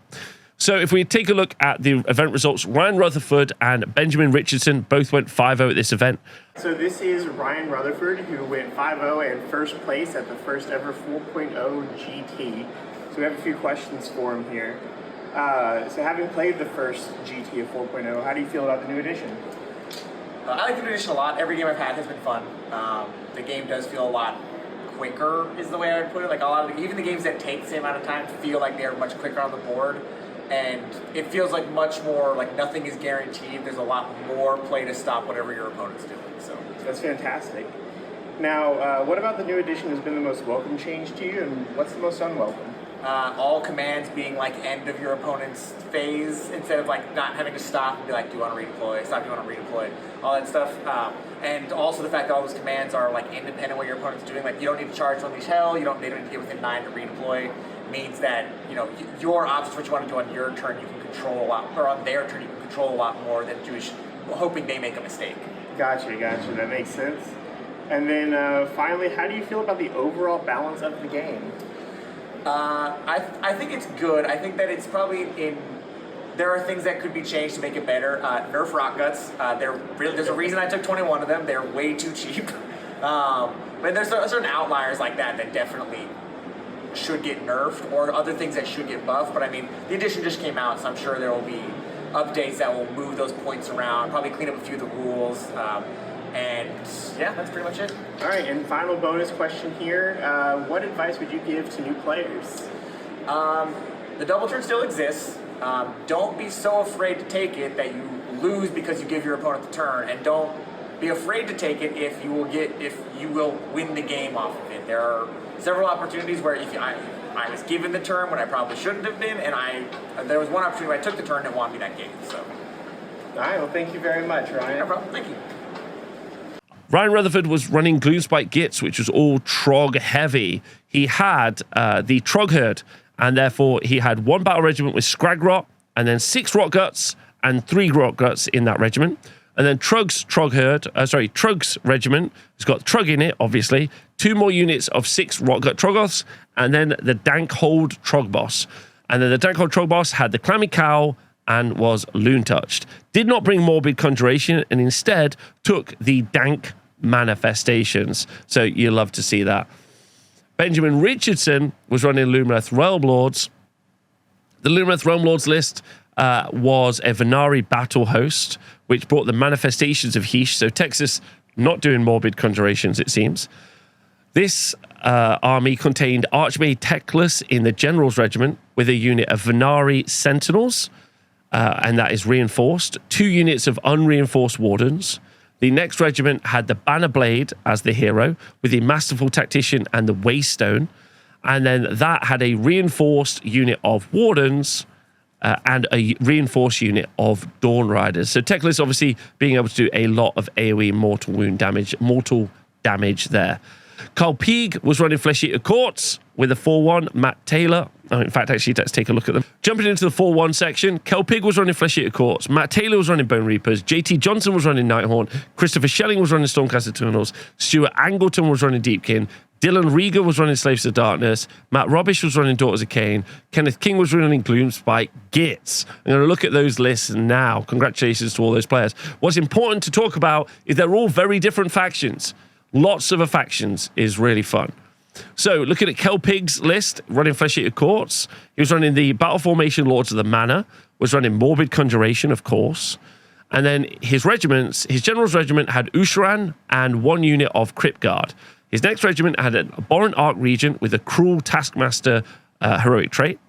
So if we take a look at the event results, Ryan Rutherford and Benjamin Richardson both went 5-0 at this event. So this is Ryan Rutherford, who went 5-0 and first place at the first ever 4.0 GT. So we have a few questions for him here. So having played the first GT of 4.0, how do you feel about the new edition? I like the new edition a lot. Every game I've had has been fun. The game does feel a lot quicker, is the way I would put it. Like even the games that take the same amount of time feel like they're much quicker on the board. And it feels like much more like nothing is guaranteed. There's a lot more play to stop whatever your opponent's doing. So that's fantastic. Now, what about the new edition has been the most welcome change to you, and what's the most unwelcome? All commands being like end of your opponent's phase instead of like not having to stop and be like, do you want to redeploy? Stop, do you want to redeploy? All that stuff. And also the fact that all those commands are like independent of what your opponent's doing. Like you don't need to charge Unleash Hell. They don't need to get within 9 to redeploy. Means that, you know, your options, what you want to do on your turn, you can control a lot, or on their turn, you can control a lot more than just hoping they make a mistake. Gotcha. That makes sense. And then finally, how do you feel about the overall balance of the game? I think it's good. I think that it's probably there are things that could be changed to make it better. Nerf Rock Guts. There's a reason I took 21 of them. They're way too cheap. But there's certain outliers like that definitely should get nerfed, or other things that should get buffed. But I mean, the edition just came out, so I'm sure there will be updates that will move those points around, probably clean up a few of the rules. And yeah, that's pretty much it. All right, and final bonus question here. What advice would you give to new players? The double turn still exists. Don't be so afraid to take it that you lose because you give your opponent the turn, and don't be afraid to take it if you will win the game off of it. There are several opportunities where I was given the turn when I probably shouldn't have been, and there was one opportunity where I took the turn and won me that game. So. All right, well, thank you very much, Ryan. No problem. Thank you. Ryan Rutherford was running Gloomspite Gits, which was all Trog heavy. He had the Trog Herd, and therefore he had 1 battle regiment with Scragrot, and then 6 Rot Guts and 3 Rot Guts in that regiment. And then Trug's regiment has got Trug in it, obviously. 2 more units of 6 Rotgut Troggoths, and then the Dankhold Trog Boss. And then the Dankhold Trog Boss had the Clammy Cow and was Loon Touched. Did not bring Morbid Conjuration, and instead took the Dank manifestations. So you love to see that. Benjamin Richardson was running Lumineth Realm Lords. The Lumineth Realm Lords list was a Venari battle host, which brought the manifestations of Heesh. So Texas not doing morbid conjurations, it seems. This army contained Archmage Teclis in the General's Regiment with a unit of Venari Sentinels, and that is reinforced. 2 units of unreinforced Wardens. The next regiment had the Banner Blade as the hero, with the Masterful Tactician and the Waystone. And then that had a reinforced unit of Wardens and a reinforced unit of Dawn Riders. So Teclis obviously being able to do a lot of AoE mortal damage there. Carl Peag was running Flesh Eater Courts with a 4-1. Matt Taylor. Oh, in fact, actually, let's take a look at them. Jumping into the 4-1 section, Carl Peag was running Flesh Eater Courts. Matt Taylor was running Bone Reapers. JT Johnson was running Nighthaunt. Christopher Schelling was running Stormcast Eternals. Stuart Angleton was running Deepkin. Dylan Rieger was running Slaves of Darkness. Matt Robish was running Daughters of Cain. Kenneth King was running Gloomspite. Gits. I'm going to look at those lists now. Congratulations to all those players. What's important to talk about is they're all very different factions. Lots of factions is really fun. So, looking at Kel Pig's list, running Flesh Eater Courts, he was running the Battle Formation Lords of the Manor, was running Morbid Conjuration, of course. And then his regiments, his General's Regiment had Usharan and 1 unit of Crypt Guard. His next regiment had an Abhorrent Arc Regent with a Cruel Taskmaster heroic trait,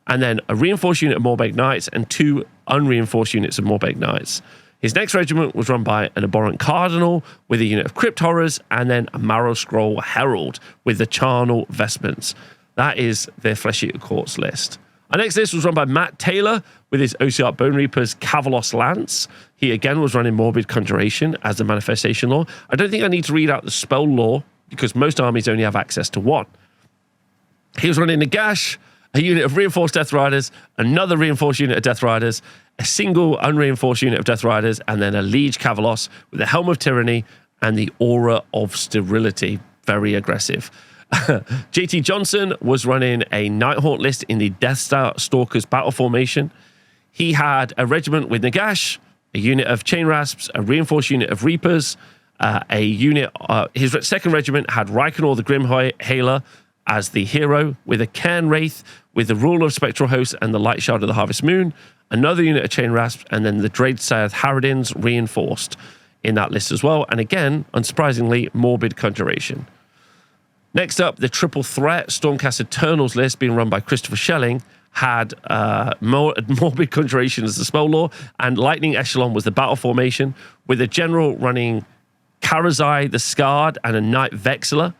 and then a reinforced unit of Morbeg Knights and 2 unreinforced units of Morbeg Knights. His next regiment was run by an Abhorrent Cardinal with a unit of Crypt Horrors and then a Marrow Scroll Herald with the Charnel Vestments. That is their Flesh Eater Courts list. Our next list was run by Matt Taylor with his OCR Bone Reapers Gavelords Lance. He again was running Morbid Conjuration as the manifestation law. I don't think I need to read out the spell law because most armies only have access to 1. He was running Nagash, a unit of reinforced Death Riders, another reinforced unit of Death Riders, a single unreinforced unit of Death Riders, and then a Liege Cavalos with the Helm of Tyranny and the Aura of Sterility. Very aggressive. JT Johnson was running a Nighthaunt list in the Death Stalkers battle formation. He had a regiment with Nagash, a unit of Chain Rasps, a reinforced unit of Reapers, his second regiment had Reikenor the Grim Hailer as the hero, with a Cairn Wraith, with the Rule of Spectral Hosts and the Light Shard of the Harvest Moon, another unit of Chain Rasps, and then the Dreadsouth Harridans reinforced in that list as well. And again, unsurprisingly, Morbid Conjuration. Next up, the Triple Threat Stormcast Eternals list being run by Christopher Schelling had Morbid Conjuration as the spell law, and Lightning Echelon was the battle formation, with a general running Karazai the Scarred and a Knight Vexilla.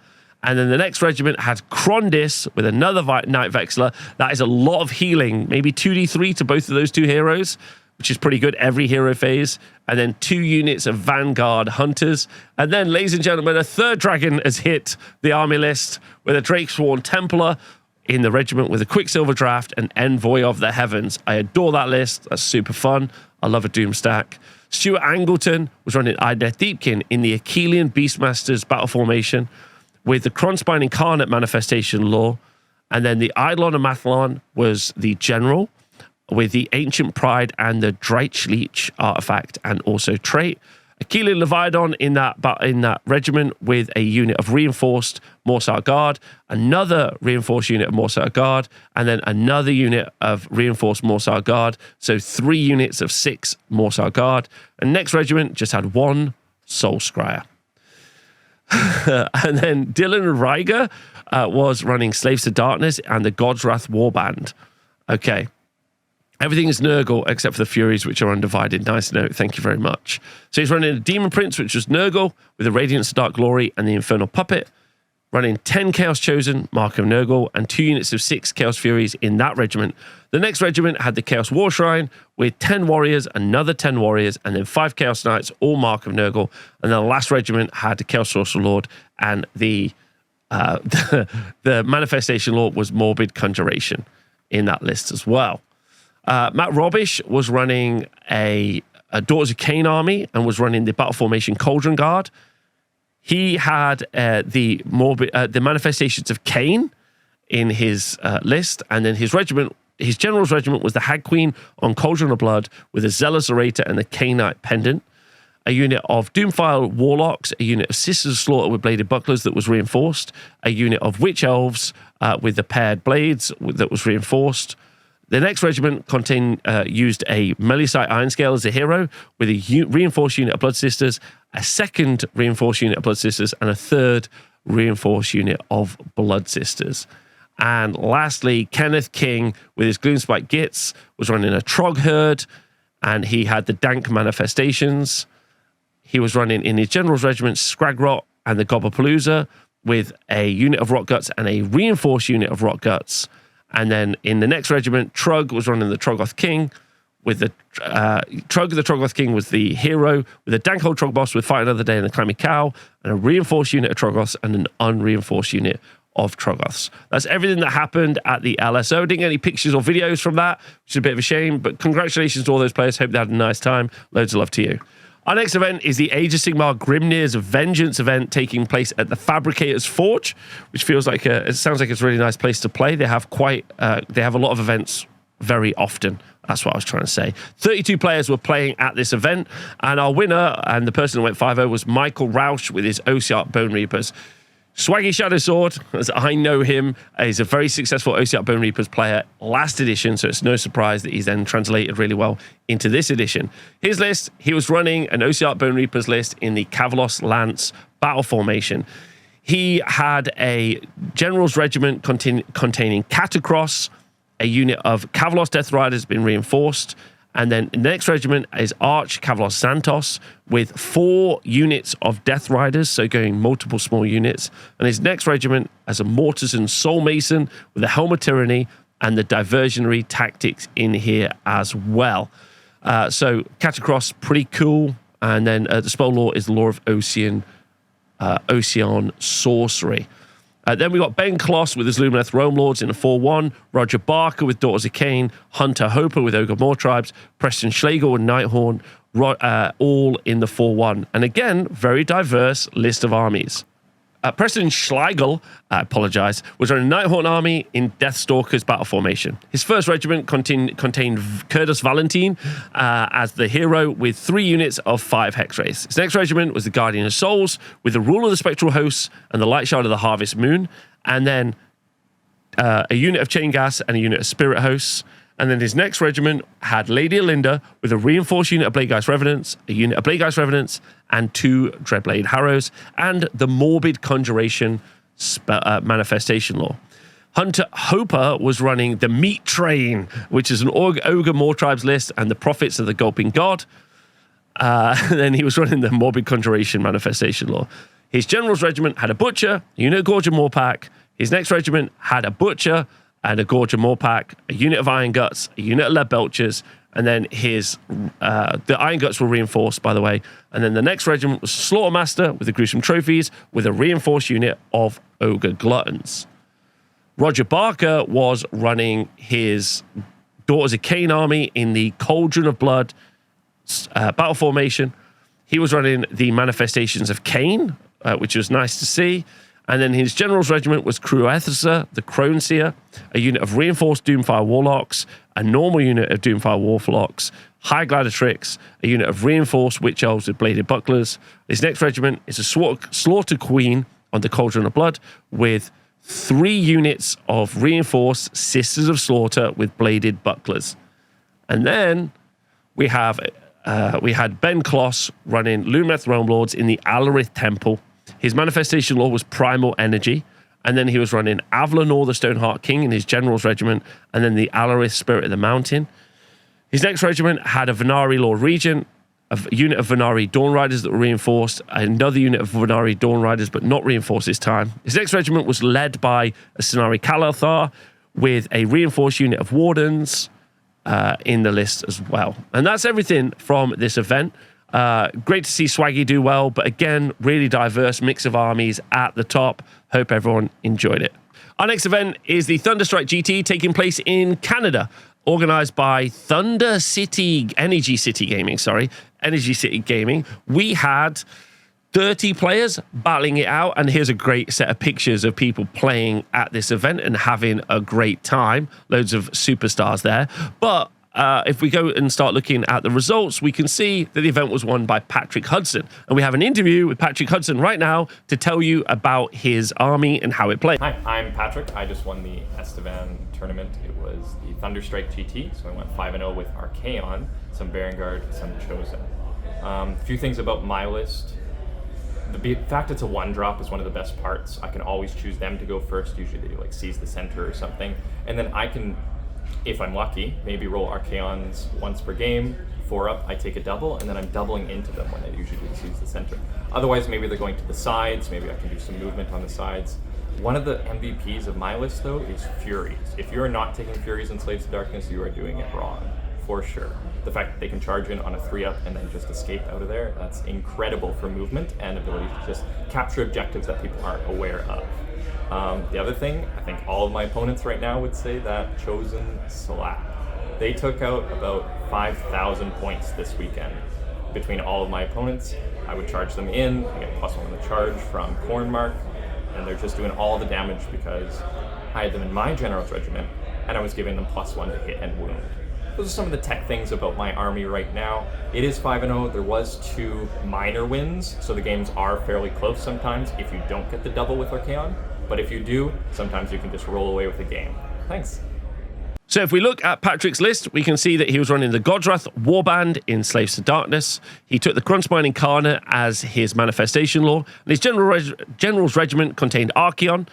And then the next regiment had Krondis with another Knight Vexilla. That is a lot of healing, maybe 2d3 to both of those 2 heroes, which is pretty good every hero phase. And then 2 units of Vanguard Hunters. And then, ladies and gentlemen, a third dragon has hit the army list with a Drakesworn Templar in the regiment with a Quicksilver Draft and Envoy of the Heavens. I adore that list. That's super fun. I love a Doom stack. Stuart Angleton was running Ideth Deepkin in the Achillean Beastmasters battle formation with the Kronspine Incarnate manifestation law. And then the Eidolon of Mathlon was the general with the Ancient Pride and the Dreitschleich artifact and also trait. Achillean Leviathan in that regiment with a unit of reinforced Morsar Guard, another reinforced unit of Morsar Guard, and then another unit of reinforced Morsar Guard. So 3 units of 6 Morsar Guard. And next regiment just had 1 Soul Scryer. And then Dylan Rieger was running Slaves to Darkness and the God's Wrath Warband. Okay. Everything is Nurgle except for the Furies, which are undivided. Nice note. Thank you very much. So he's running a Demon Prince, which was Nurgle, with the Radiance of Dark Glory and the Infernal Puppet. Running 10 Chaos Chosen, Mark of Nurgle, and 2 units of 6 Chaos Furies in that regiment. The next regiment had the Chaos War Shrine with 10 Warriors, another 10 Warriors, and then 5 Chaos Knights, all Mark of Nurgle. And then the last regiment had the Chaos Sorcerer Lord, and the Manifestation Lord was Morbid Conjuration in that list as well. Matt Robish was running a Daughters of Cain army and was running the battle formation Cauldron Guard. He had the Manifestations of Cain in his list, and then his general's regiment was the Hag Queen on Cauldron of Blood with a Zealous Orator and the Cainite Pendant. a unit of Doomfire Warlocks, a unit of Sisters of Slaughter with bladed bucklers that was reinforced, a unit of Witch Elves with the paired blades that was reinforced. The next regiment used a Melusite Ironscale as a hero with a reinforced unit of Blood Sisters, a second reinforced unit of Blood Sisters, and a third reinforced unit of Blood Sisters. And lastly, Kenneth King with his Gloomspite Gits was running a Trog Herd, and he had the Dank Manifestations. He was running in his General's Regiment Scragrot and the Gobblepalooza with a unit of Rot Guts and a reinforced unit of Rot Guts. And then in the next regiment, Trug was running the Troggoth King with the Troggoth King was the hero with a Dankhold Trog Boss with Fight Another Day and the Clammy Cow, and a reinforced unit of Troggoths and an unreinforced unit of Troggoths. That's everything that happened at the LSO. Didn't get any pictures or videos from that, which is a bit of a shame, but congratulations to all those players. Hope they had a nice time. Loads of love to you. Our next event is the Age of Sigmar Grimnir's Vengeance event taking place at the Fabricator's Forge, which feels like it sounds like it's a really nice place to play. They have they have a lot of events very often. That's what I was trying to say. 32 players were playing at this event, and our winner and the person who went 5-0 was Michael Rausch with his Ossiarch Bone Reapers. Swaggy Shadow Sword, as I know him, is a very successful Ossiarch Bone Reapers player last edition, so it's no surprise that he's then translated really well into this edition. His list, he was running an Ossiarch Bone Reapers list in the Gavelords Lance battle formation. He had a General's Regiment containing Catacross, a unit of Gavelords Death Riders been reinforced, and then the next regiment is Arch Gavelords Santos with 4 units of Death Riders, so going multiple small units. And his next regiment has a Mortisan Soul Mason with a Helm of Tyranny and the Diversionary Tactics in here as well. So Catacross, pretty cool. And then the spell law is the Law of Ocean Sorcery. Then we got Ben Kloss with his Lumineth Rome Lords in a 4-1, Roger Barker with Daughters of Cain, Hunter Hoper with Ogre More Tribes, Preston Schlegel with Nighthaunt, all in the 4-1. And again, very diverse list of armies. Preston Schlegel, I apologize, was running a Nighthaunt army in Deathstalker's battle formation. His first regiment contained Curtis Valentine as the hero with 3 units of 5 Hex Wraiths. His next regiment was the Guardian of Souls with the Rule of the Spectral Hosts and the Light Shard of the Harvest Moon, and then a unit of Chain Gas and a unit of Spirit Hosts. And then his next regiment had Lady Alinda with a reinforced unit of Bladegeist Revenants, a unit of Bladegeist Revenants, and 2 Dreadblade Harrows, and the Morbid Conjuration Manifestation Law. Hunter Hoper was running the Meat Train, which is an Ogre More Tribes list, and the Prophets of the Gulping God. And then he was running the Morbid Conjuration Manifestation Law. His General's Regiment had a Butcher, a unit of Gorger Moorpack. His next regiment had a Butcher and a Gorger Moorpack, a unit of Iron Guts, a unit of Lead Belchers, and then the Iron Guts were reinforced, by the way. And then the next regiment was Slaughtermaster with the Gruesome Trophies with a reinforced unit of Ogre Gluttons. Roger Barker was running his Daughters of Cain army in the Cauldron of Blood battle formation. He was running the Manifestations of Cain, which was nice to see. And then his General's Regiment was Cruethisa, the Croneseer, a unit of reinforced Doomfire Warlocks, a normal unit of Doomfire Warlocks, High Gladiatrix, a unit of reinforced Witch Elves with bladed bucklers. His next regiment is a Slaughter Queen on the Cauldron of Blood with 3 units of reinforced Sisters of Slaughter with bladed bucklers. And then we had Ben Kloss running Lumineth Realm Lords in the Alarith Temple. His manifestation law was Primal Energy, and then he was running Avlanor, the Stoneheart King, in his General's Regiment, and then the Alarith Spirit of the Mountain. His next regiment had a Venari Lord Regent, a unit of Venari Dawn Riders that were reinforced, another unit of Venari Dawn Riders, but not reinforced this time. His next regiment was led by a Cenari Kalathar with a reinforced unit of Wardens in the list as well. And that's everything from this event. Great to see Swaggy do well, but again, really diverse mix of armies at the top. Hope everyone enjoyed it. Our next event is the Thunderstrike GT taking place in Canada, organized by Energy City Gaming. We had 30 players battling it out, and here's a great set of pictures of people playing at this event and having a great time. Loads of superstars there. But if we go and start looking at the results, we can see that the event was won by Patrick Hudson. And we have an interview with Patrick Hudson right now to tell you about his army and how it played. Hi, I'm Patrick. I just won the Estevan tournament. It was the Thunderstrike GT, so I went 5-0 with Archaon, some Barangard, some Chosen. A few things about my list. The fact it's a 1-drop is one of the best parts. I can always choose them to go first. Usually they like seize the center or something. And then I can, if I'm lucky, maybe roll Archaons once per game. 4 up, I take a double, and then I'm doubling into them when I usually seize the center. Otherwise, maybe they're going to the sides. Maybe I can do some movement on the sides. One of the MVPs of my list, though, is Furies. If you're not taking Furies in Slaves to Darkness, you are doing it wrong, for sure. The fact that they can charge in on a 3-up and then just escape out of there, that's incredible for movement and ability to just capture objectives that people aren't aware of. The other thing, I think all of my opponents right now would say that Chosen slap. They took out about 5,000 points this weekend. Between all of my opponents, I would charge them in, I get +1 on the charge from Cornmark, and they're just doing all the damage because I had them in my General's Regiment, and I was giving them +1 to hit and wound. Those are some of the tech things about my army right now. It is 5-0. There was 2 minor wins, so the games are fairly close sometimes if you don't get the double with Archaon. But if you do, sometimes you can just roll away with the game. Thanks. So if we look at Patrick's list, we can see that he was running the Godswrath Warband in Slaves to Darkness. He took the Grymtide Incarnate as his Manifestation Law, and his General's Regiment contained Archaon,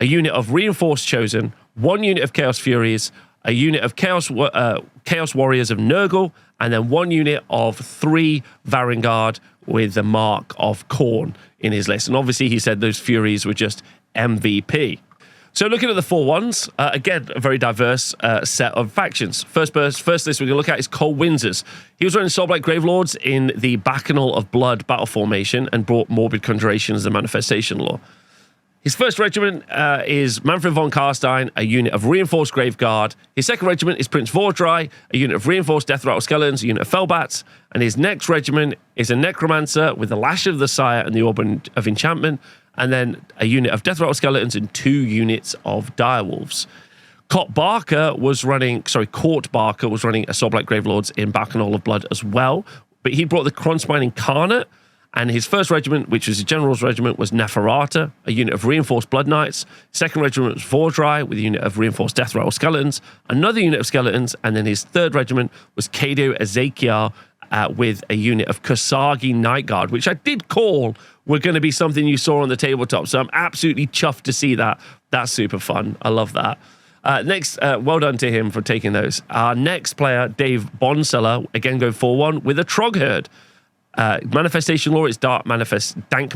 a unit of Reinforced Chosen, 1 unit of Chaos Furies, a unit of Chaos Warriors of Nurgle, and then 1 unit of 3 Varangard with the Mark of Khorne in his list. And obviously he said those Furies were just MVP. So looking at the 4-1s, again, a very diverse set of factions. First list we're going to look at is Cole Windsors. He was running Soulblight Gravelords in the Bacchanal of Blood battle formation and brought Morbid Conjuration as the Manifestation Law. His first regiment is Manfred von Karstein, a unit of Reinforced Graveguard. His second regiment is Prince Vordry, a unit of Reinforced Death Rattle Skeletons, a unit of Fellbats. And his next regiment is a Necromancer with the Lash of the Sire and the Orb of Enchantment, and then a unit of Death Rattle Skeletons and 2 units of Direwolves. Court Barker was running a Soulblight Gravelords in Bacchanal of Blood as well, but he brought the Grymtide Incarnate. And his first regiment, which was a General's Regiment, was Neferata, a unit of Reinforced Blood Knights. Second regiment was Vordry, with a unit of Reinforced Death Rattle Skeletons. Another unit of Skeletons. And then his third regiment was Cadio Ezekiel, with a unit of Kasagi Night Guard, which I did call were going to be something you saw on the tabletop. So I'm absolutely chuffed to see that. That's super fun. I love that. Next, well done to him for taking those. Our next player, Dave Bonseller, again go 4-1 with a Trogherd. Manifestation Law is dank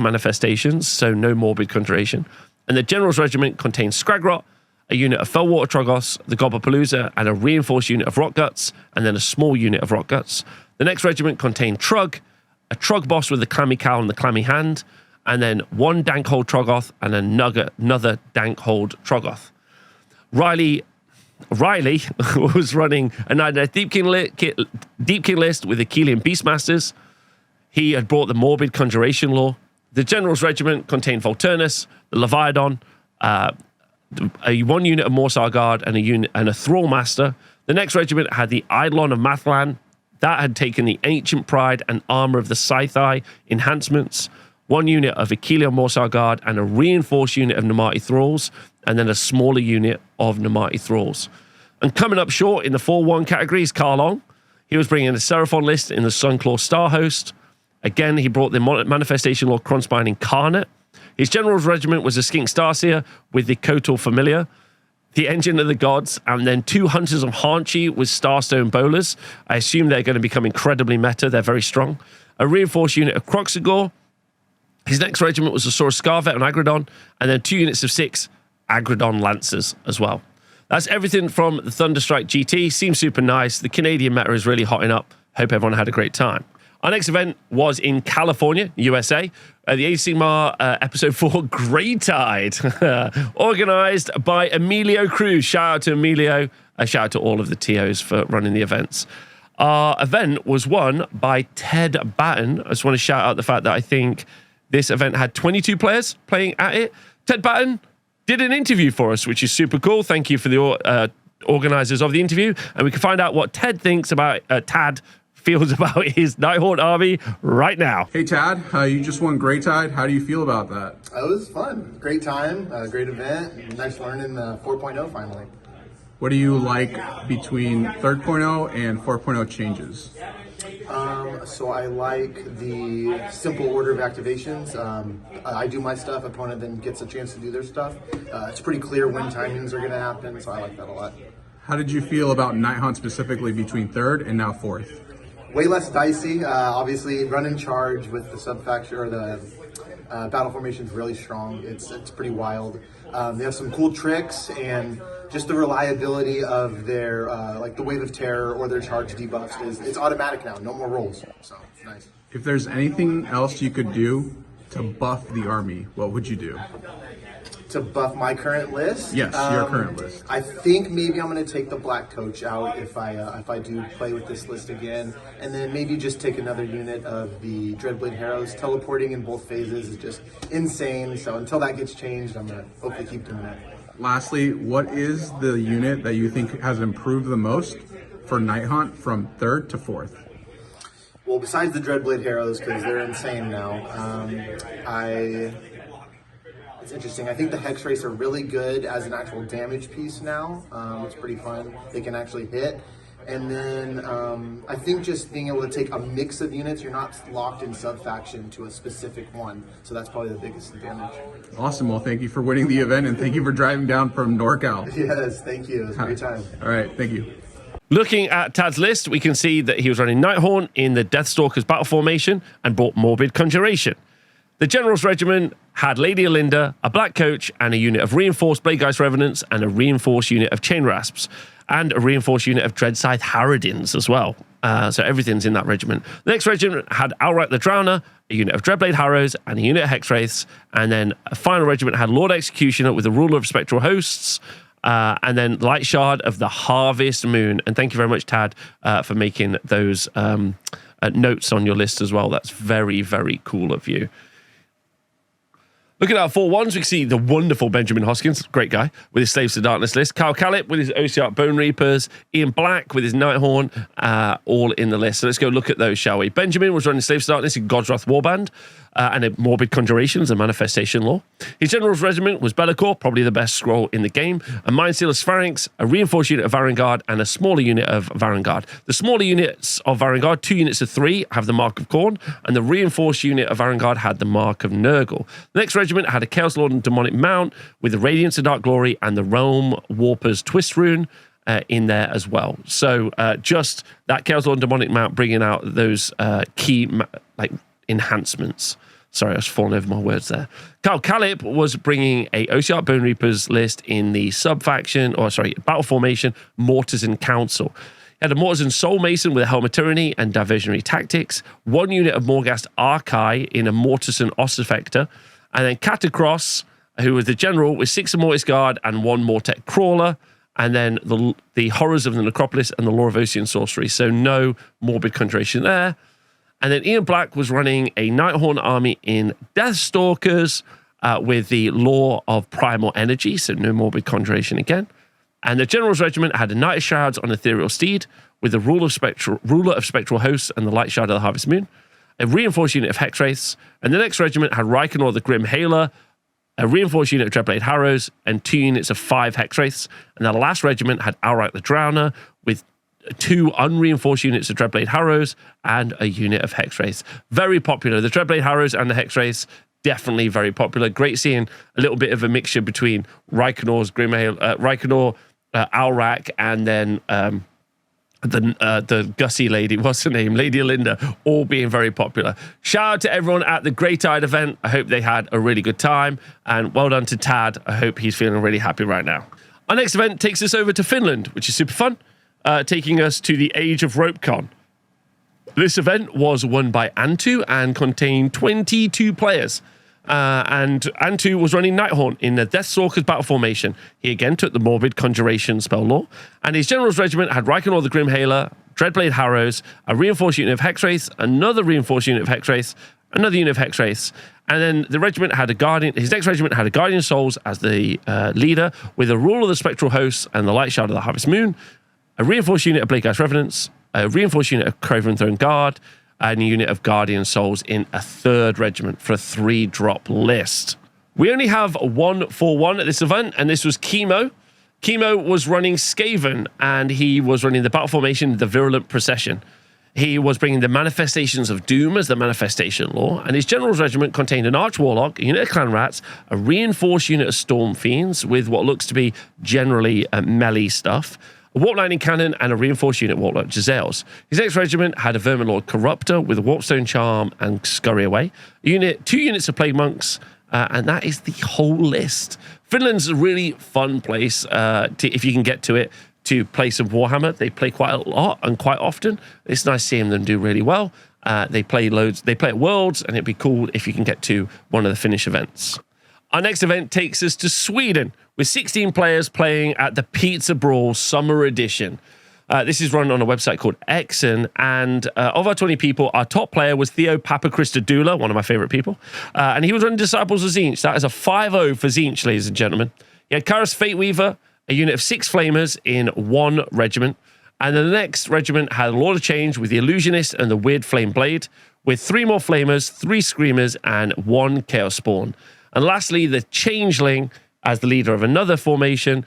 manifestations, so no Morbid Conjuration. And the General's Regiment contains Scragrot, a unit of Fellwater Troggoths, the Gobblepalooza, and a reinforced unit of Rotguts, and then a small unit of Rotguts. The next regiment contained Trug, a Trug boss with the Clammy Cowl and the Clammy Hand, and then 1 Dankhold Troggoth and another Dankhold Troggoth. Riley was running a Nightmare Deep King list with the Keelian Beastmasters. He had brought the Morbid Conjuration Law. The General's Regiment contained Volturnus, the Leviathan, 1 unit of Morsar Guard, and a Thrall Master. The next regiment had the Eidolon of Mathlan. That had taken the Ancient Pride and Armor of the Scythei enhancements, 1 unit of Achillean Morsar Guard, and a reinforced unit of Namati Thralls, and then a smaller unit of Namati Thralls. And coming up short in the 4-1 category is Karlong. He was bringing a Seraphon list in the Sunclaw Star Host. Again, he brought the Manifestation Law Grymtide Incarnate. His General's Regiment was a Skink Starseer with the Kotal Familiar, the Engine of the Gods, and then 2 Hunters of Haunchi with Starstone Bowlers. I assume they're going to become incredibly meta. They're very strong. A reinforced unit of Croxagore. His next regiment was a Saurus Scarvet and Agradon, and then 2 units of 6 Agradon Lancers as well. That's everything from the Thunderstrike GT. Seems super nice. The Canadian meta is really hotting up. Hope everyone had a great time. Our next event was in California, USA, the Age of Sigmar Episode 4 Grymtide, organized by Emilio Cruz. Shout out to Emilio. Shout out to all of the TOs for running the events. Our event was won by Ted Batten. I just want to shout out the fact that I think this event had 22 players playing at it. Ted Batten did an interview for us, which is super cool. Thank you for organizers of the interview, and we can find out what Tad feels about his Nighthaunt army right now. Hey Tad, you just won Grymtide. How do you feel about that? It was fun. Great time, great event. Nice learning 4.0 finally. What do you like between 3.0 and 4.0 changes? So I like the simple order of activations. I do my stuff, opponent then gets a chance to do their stuff. It's pretty clear when timings are going to happen, so I like that a lot. How did you feel about Nighthaunt specifically between 3rd and now 4th? Way less dicey. Obviously, run and charge with the sub-faction or the battle formation is really strong. It's pretty wild. They have some cool tricks, and just the reliability of their like the Wave of Terror or their charge debuffs it's automatic now. No more rolls, so it's nice. If there's anything else you could do to buff the army, what would you do? To buff my current list? Yes, your current list. I think maybe I'm going to take the Black Coach out if I do play with this list again, and then maybe just take another unit of the Dreadblade Harrows. Teleporting in both phases is just insane, so until that gets changed, I'm going to hopefully keep doing that. Lastly, what is the unit that you think has improved the most for Nighthaunt from 3rd to 4th? Well, besides the Dreadblade Harrows, because they're insane now, it's interesting. I think the Hex Race are really good as an actual damage piece now. It's pretty fun. They can actually hit. And then I think just being able to take a mix of units, you're not locked in sub-faction to a specific one. So that's probably the biggest advantage. Awesome. Well, thank you for winning the event, and thank you for driving down from NorCal. Yes, thank you. It was a great time. All right, thank you. Looking at Tad's list, we can see that he was running Nighthaunt in the Deathstalker's battle formation and brought Morbid Conjuration. The General's Regiment had Lady Alinda, a Black Coach, and a unit of reinforced Bladegeist Revenants, and a reinforced unit of Chain Rasps, and a reinforced unit of Dreadscythe Harridans as well. So everything's in that regiment. The next regiment had Outright the Drowner, a unit of Dreadblade Harrows, and a unit of Hexwraiths, and then a final regiment had Lord Executioner with the Ruler of Spectral Hosts, and then Light Shard of the Harvest Moon. And thank you very much, Tad, for making those notes on your list as well. That's very, very cool of you. Looking at our 4-1s, we can see the wonderful Benjamin Hoskins, great guy, with his Slaves to Darkness list. Kyle Callip with his OCR Bone Reapers. Ian Black with his Nighthaunt, all in the list. So let's go look at those, shall we? Benjamin was running Slaves to Darkness in God's Wrath Warband, and a Morbid Conjurations and Manifestation Law. His General's Regiment was Be'lakor, probably the best scroll in the game, a Mindsealer Spharynx, a reinforced unit of Varangard, and a smaller unit of Varangard. The smaller units of Varangard, 2 units of 3, have the Mark of Khorne, and the reinforced unit of Varangard had the Mark of Nurgle. The next regiment had a Chaos Lord and Demonic Mount with the Radiance of Dark Glory and the Realm Warper's Twist Rune in there as well. So just that Chaos Lord and Demonic Mount bringing out those key enhancements. Sorry, I was falling over my words there. Kyle Callip was bringing a OCR Bone Reapers list in the battle formation, Mortars and Council. He had a Mortars and Soul Mason with a Helm of Tyranny and Diversionary Tactics, 1 unit of Morghast Archai in a Mortis and Ossifector, and then Catacross, who was the General, with 6 Mortis Guard and 1 Mortek Crawler, and then the Horrors of the Necropolis and the Law of Ocean Sorcery. So no Morbid Conjuration there. And then Ian Black was running a Nighthaunt army in Deathstalkers with the Law of Primal Energy, so no Morbid Conjuration again. And the General's Regiment had a Knight of Shrouds on Ethereal Steed with the Ruler of Spectral Hosts and the Light Shard of the Harvest Moon, a reinforced unit of Hexwraiths, and the next regiment had Reikenor the Grim Hailer, a reinforced unit of Dreadblade Harrows, and 2 units of 5 Hexwraiths. And the last regiment had Outright the Drowner with 2 unreinforced units of Dreadblade Harrows and a unit of Hexwraiths. Very popular. The Dreadblade Harrows and the Hexwraiths, definitely very popular. Great seeing a little bit of a mixture between Reikenor's Reikenor, Alrak, and then the Gussie lady, what's her name? Lady Alinda, all being very popular. Shout out to everyone at the Grymtide event. I hope they had a really good time. And well done to Tad. I hope he's feeling really happy right now. Our next event takes us over to Finland, which is super fun. Taking us to the Age of RopeCon. This event was won by Antu and contained 22 players. And Antu was running Nighthaunt in the Deathstalker's battle formation. He again took the Morbid Conjuration spell law. And his General's Regiment had Reikenor the Grim Hailer, Dreadblade Harrows, a reinforced unit of Hexwraiths, another reinforced unit of Hexwraiths, another unit of Hex Wraiths. And then the regiment had a Guardian, his next regiment had a Guardian Souls as the leader, with a Rule of the Spectral Hosts and the Light Shard of the Harvest Moon, a reinforced unit of Bladegeist Revenants, a reinforced unit of Craven Throne Guard, and a unit of Guardian Souls in a 3rd regiment for a 3-drop list. We only have 1-4-1 at this event, and this was Chemo. Chemo was running Skaven, and he was running the battle formation, the Virulent Procession. He was bringing the Manifestations of Doom as the manifestation law, and his general's regiment contained an Arch Warlock, a unit of Clan Rats, a reinforced unit of Storm Fiends with what looks to be generally melee stuff, a Warp Lightning Cannon, and a reinforced unit Warlock Giselles. His next regiment had a Vermin Lord Corruptor with a Warpstone Charm and Scurry Away, 2 units of Plague Monks, and that is the whole list. Finland's a really fun place, if you can get to it, to play some Warhammer. They play quite a lot and quite often. It's nice seeing them do really well. They play loads. They play at Worlds, and it'd be cool if you can get to one of the Finnish events. Our next event takes us to Sweden, with 16 players playing at the Pizza Brawl Summer Edition. This is run on a website called Exen, and of our 20 people, our top player was Theo Papakristodula, one of my favorite people, and he was running Disciples of Tzeentch. That is a 5-0 for Tzeentch, ladies and gentlemen. He had Karas Fate Weaver, a unit of 6 Flamers in 1 regiment, and then the next regiment had Lord of Change with the Illusionist and the Weird Flame Blade, with 3 more Flamers, 3 Screamers, and 1 Chaos Spawn. And lastly, the Changeling as the leader of another formation,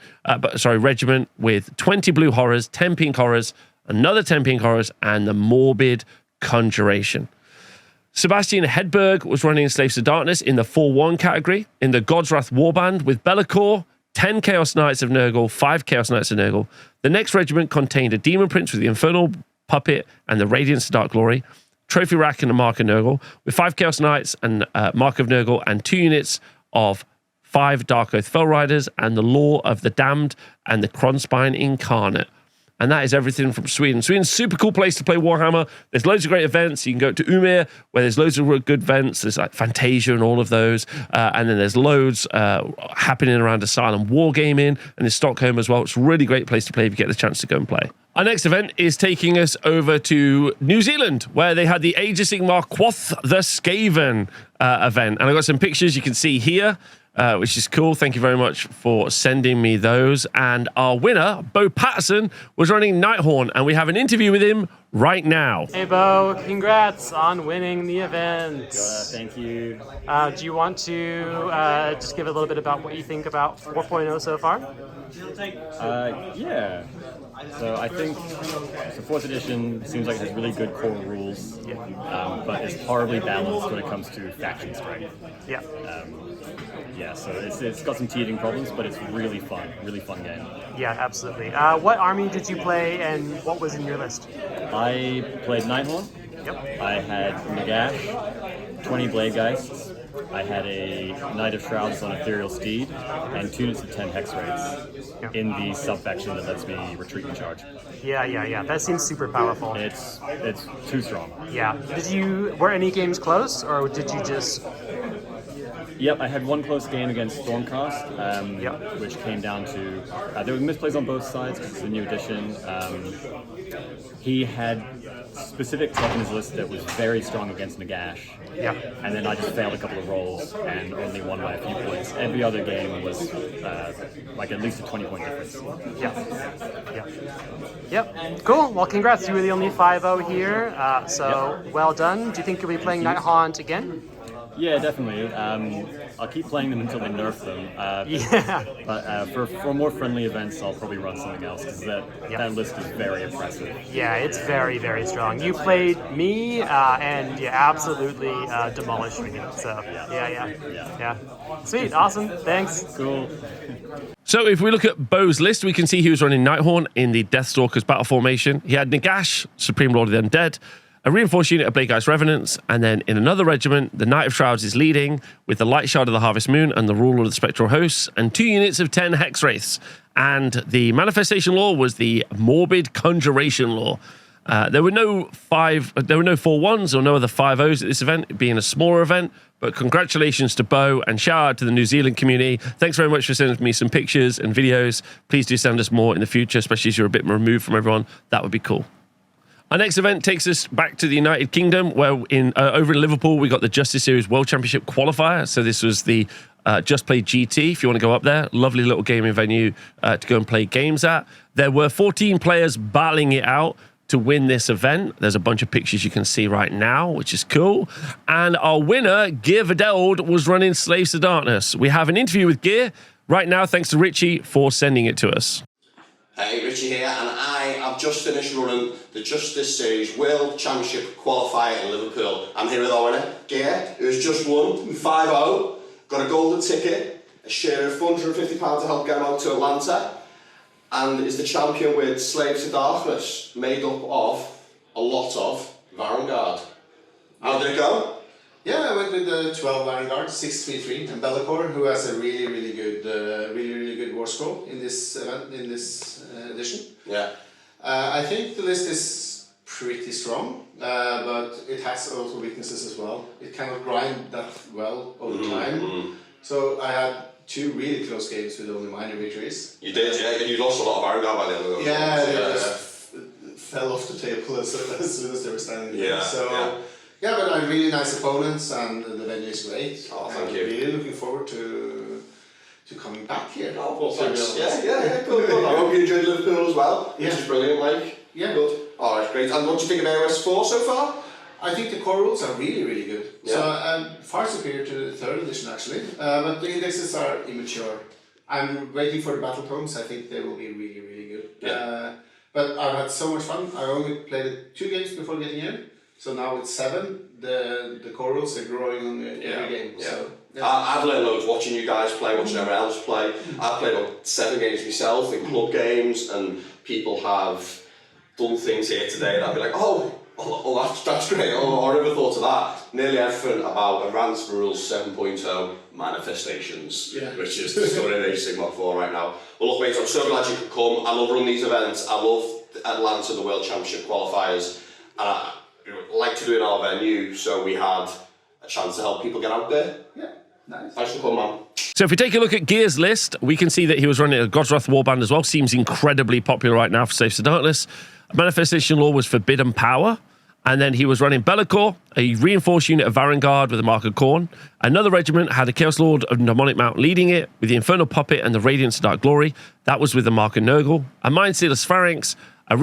regiment with 20 Blue Horrors, 10 Pink Horrors, another 10 Pink Horrors, and the Morbid Conjuration. Sebastian Hedberg was running Slaves to Darkness in the 4-1 category, in the God's Wrath Warband with Be'lakor, 10 Chaos Knights of Nurgle, 5 Chaos Knights of Nurgle. The next regiment contained a Demon Prince with the Infernal Puppet and the Radiance to Dark Glory, Trophy Rack and a Mark of Nurgle, with 5 Chaos Knights and Mark of Nurgle, and 2 units of 5 Dark Oath Fell Riders and the Law of the Damned and the Kronspine Incarnate. And that is everything from Sweden. Sweden's a super cool place to play Warhammer. There's loads of great events. You can go to Umir, where there's loads of good events. There's like Fantasia and all of those. And then there's loads happening around Asylum Wargaming, and in Stockholm as well. It's a really great place to play if you get the chance to go and play. Our next event is taking us over to New Zealand, where they had the Age of Sigmar Quoth the Skaven event. And I got some pictures you can see here, which is cool. Thank you very much for sending me those. And our winner, Bo Patterson, was running Nighthaunt, and we have an interview with him right now. Hey Bo, congrats on winning the event. Thank you. Do you want to just give a little bit about what you think about 4.0 so far? Yeah. So I think the 4th edition seems like it has really good core rules, but it's horribly balanced when it comes to faction strength. Yeah. Yeah, so it's got some teething problems, but it's really fun game. Yeah, absolutely. What army did you play, and what was in your list? I played Nighthaunt. Yep. I had Nagash, 20 Bladegeists. I had a Knight of Shrouds on Ethereal Steed, and 2 units of 10 Hex Wraiths in the sub-faction that lets me retreat and charge. Yeah. That seems super powerful. It's too strong. Yeah. Were any games close, or did you just... Yep, I had one close game against Stormcast, which came down to... there were misplays on both sides because it's a new edition. He had specific tech in his list that was very strong against Nagash. Yeah. And then I just failed a couple of rolls and only won by a few points. Every other game was like at least a 20-point difference. Yeah. Yep. Cool. Well, congrats. You were the only 5-0 here. Well done. Do you think you'll be playing Nighthaunt again? Yeah, definitely. I'll keep playing them until they nerf them. But for more friendly events, I'll probably run something else because that list is very impressive. Yeah, it's very, very strong. You played me, and absolutely demolished me. So yeah. Sweet, awesome, thanks. Cool. So if we look at Bo's list, we can see he was running Nighthaunt in the Deathstalker's battle formation. He had Nagash, Supreme Lord of the Undead, a reinforced unit of Bladegeists Revenants, and then in another regiment, the Knight of Shrouds is leading with the Light Shard of the Harvest Moon and the Rule of the Spectral Hosts, and 2 units of 10 Hex Wraiths. And the Manifestation Law was the Morbid Conjuration Law. There were no 4-1s or no other 5-0s at this event, it being a smaller event. But congratulations to Bo, and shout out to the New Zealand community. Thanks very much for sending me some pictures and videos. Please do send us more in the future, especially as you're a bit removed from everyone. That would be cool. Our next event takes us back to the United Kingdom, where over in Liverpool, we got the Justice Series World Championship qualifier. So this was the Just Play GT, if you want to go up there. Lovely little gaming venue to go and play games at. There were 14 players battling it out to win this event. There's a bunch of pictures you can see right now, which is cool. And our winner, Gavelords, was running Slaves to Darkness. We have an interview with Gear right now, thanks to Richie for sending it to us. Hey, Richie here, and I have just finished running the Justice Series World Championship qualifier in Liverpool. I'm here with our winner, Gear, who's just won 5-0, got a golden ticket, a share of £450 to help get him out to Atlanta, and is the champion with Slaves to Darkness, made up of a lot of Vanguard. How did it go? Yeah, I went with the 12 Vanguard, 6-3-3, and Bellacore, who has a really good war score in this event, in this edition. Yeah. I think the list is pretty strong, but it has also weaknesses as well. It cannot grind that well over time. So I had 2 really close games with only minor victories. You did, yeah. You lost a lot of Vanguard by the end of those. Yeah, they just fell off the table as soon as they were standing there. Yeah, so. Yeah, but I had really nice opponents, and the venue is great. Oh, thank you. I'm really looking forward to coming back here. Oh, well, thanks. Yeah, good. I hope you enjoyed Liverpool as well, which is brilliant, like. Yeah. Good. All right, great. And what do you think of AOS4 so far? I think the core rules are really good. Yeah. So I'm far superior to the 3rd edition, actually. But the indexes are immature. I'm waiting for the battle tomes. I think they will be really good. Yeah. But I've had so much fun. I only played it 2 games before getting here. So now it's 7. The core rules are growing on every game. Yeah. So, I've learned loads watching you guys play, watching everyone else play. I've played about 7 games myself in club games, and people have done things here today that I'd be like, oh, that's great. Oh, I never thought of that. Nearly everything about Advanced Rules 7.0 manifestations, which is the story of Age of Sigmar 4 right now. Well, look, mate, I'm so glad you could come. I love running these events. I love Atlanta, the World Championship qualifiers. And I like to do it in our venue, so we had a chance to help people get out there. Yeah, nice. Thanks for coming, man. So if we take a look at Gear's list, we can see that he was running a God's Wrath Warband as well. Seems incredibly popular right now for Slaves to Darkness. Manifestation Law was Forbidden Power. And then he was running Bellacore, a reinforced unit of Varangard with a Mark of Khorne. Another regiment had a Chaos Lord of Demonic Mount leading it, with the Infernal Puppet and the Radiance of Dark Glory. That was with the Mark of Nurgle. A Mindsealer Spharynx, a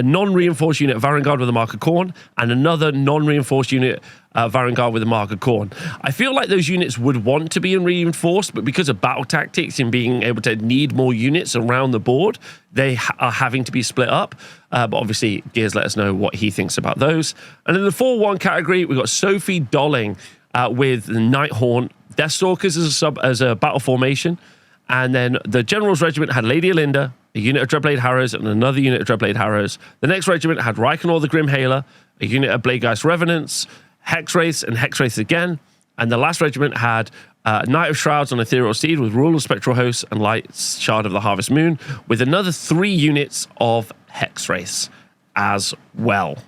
non-reinforced unit of Varangard with a Mark of Khorne, and another non-reinforced unit of Varangard with a Mark of Khorne. I feel like those units would want to be reinforced, but because of battle tactics and being able to need more units around the board, they are having to be split up. But obviously, Gears let us know what he thinks about those. And in the 4-1 category, we've got Sophie Dolling with the Nighthaunt, Deathstalkers as a battle formation. And then the General's Regiment had Lady Alinda, a unit of Dreadblade Harrows, and another unit of Dreadblade Harrows. The next regiment had Reikenor the Grimhailer, a unit of Bladegeist Revenants, Hexwraiths and Hexwraiths again. And the last regiment had Knight of Shrouds on Ethereal Steed with Rule of Spectral Hosts and Light Shard of the Harvest Moon, with another 3 units of Hexwraiths as well.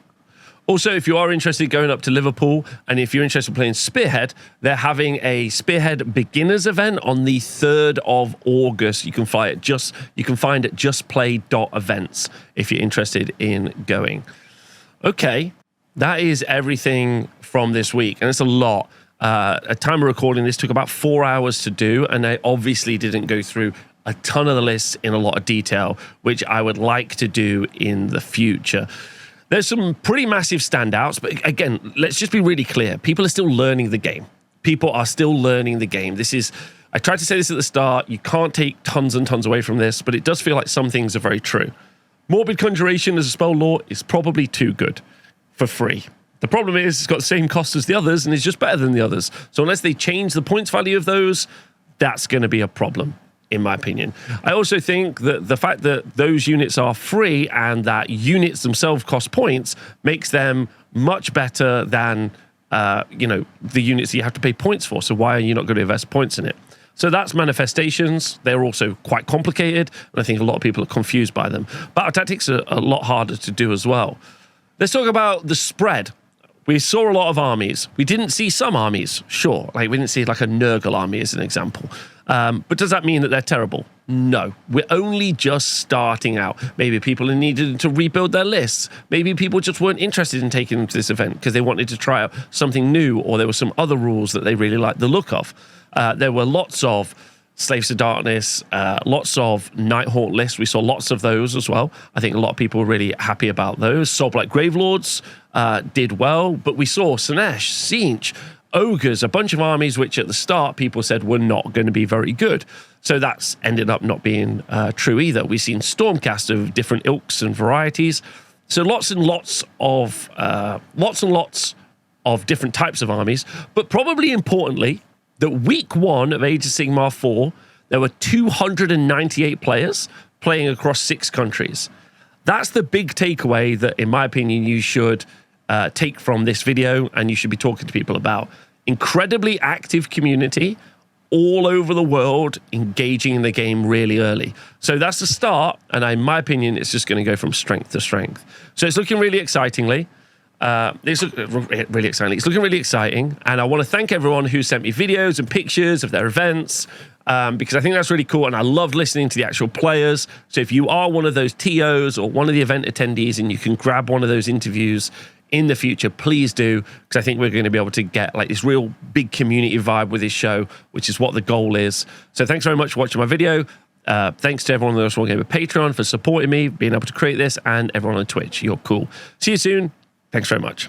Also, if you are interested in going up to Liverpool, and if you're interested in playing Spearhead, they're having a Spearhead Beginners event on the 3rd of August. You can find it at justplay.events if you're interested in going. Okay, that is everything from this week, and it's a lot. At time of recording, this took about 4 hours to do, and I obviously didn't go through a ton of the lists in a lot of detail, which I would like to do in the future. There's some pretty massive standouts, but again, let's just be really clear. People are still learning the game. People are still learning the game. I tried to say this at the start, you can't take tons and tons away from this, but it does feel like some things are very true. Morbid Conjuration as a spell lore is probably too good for free. The problem is it's got the same cost as the others and it's just better than the others. So unless they change the points value of those, that's going to be a problem, in my opinion. I also think that the fact that those units are free and that units themselves cost points makes them much better than the units that you have to pay points for. So why are you not going to invest points in it? So that's manifestations. They're also quite complicated, and I think a lot of people are confused by them. Battle tactics are a lot harder to do as well. Let's talk about the spread. We saw a lot of armies. We didn't see some armies, sure. Like we didn't see like a Nurgle army as an example. But does that mean that they're terrible? No, we're only just starting out. Maybe people needed to rebuild their lists. Maybe people just weren't interested in taking them to this event because they wanted to try out something new, or there were some other rules that they really liked the look of. There were lots of Slaves to Darkness, lots of Nighthaunt lists. We saw lots of those as well. I think a lot of people were really happy about those. Soulblight Gravelords did well, but we saw Tzeentch, Tzeentch, Ogres, a bunch of armies which at the start people said were not going to be very good. So that's ended up not being true either. We've seen Stormcast of different ilks and varieties. So lots and lots of different types of armies. But probably importantly, that week 1 of Age of Sigmar 4, there were 298 players playing across 6 countries. That's the big takeaway that, in my opinion, you should take from this video and you should be talking to people about. Incredibly active community all over the world engaging in the game really early. So that's the start, and in my opinion, it's just going to go from strength to strength. So it's looking really excitingly. It's looking really exciting, and I want to thank everyone who sent me videos and pictures of their events, because I think that's really cool, and I love listening to the actual players. So if you are one of those TOs or one of the event attendees and you can grab one of those interviews in the future, please do, because I think we're going to be able to get like this real big community vibe with this show, which is what the goal is. So thanks very much for watching my video. Thanks to everyone on the LSO Wargamer Patreon for supporting me, being able to create this, and everyone on Twitch. You're cool. See you soon. Thanks very much.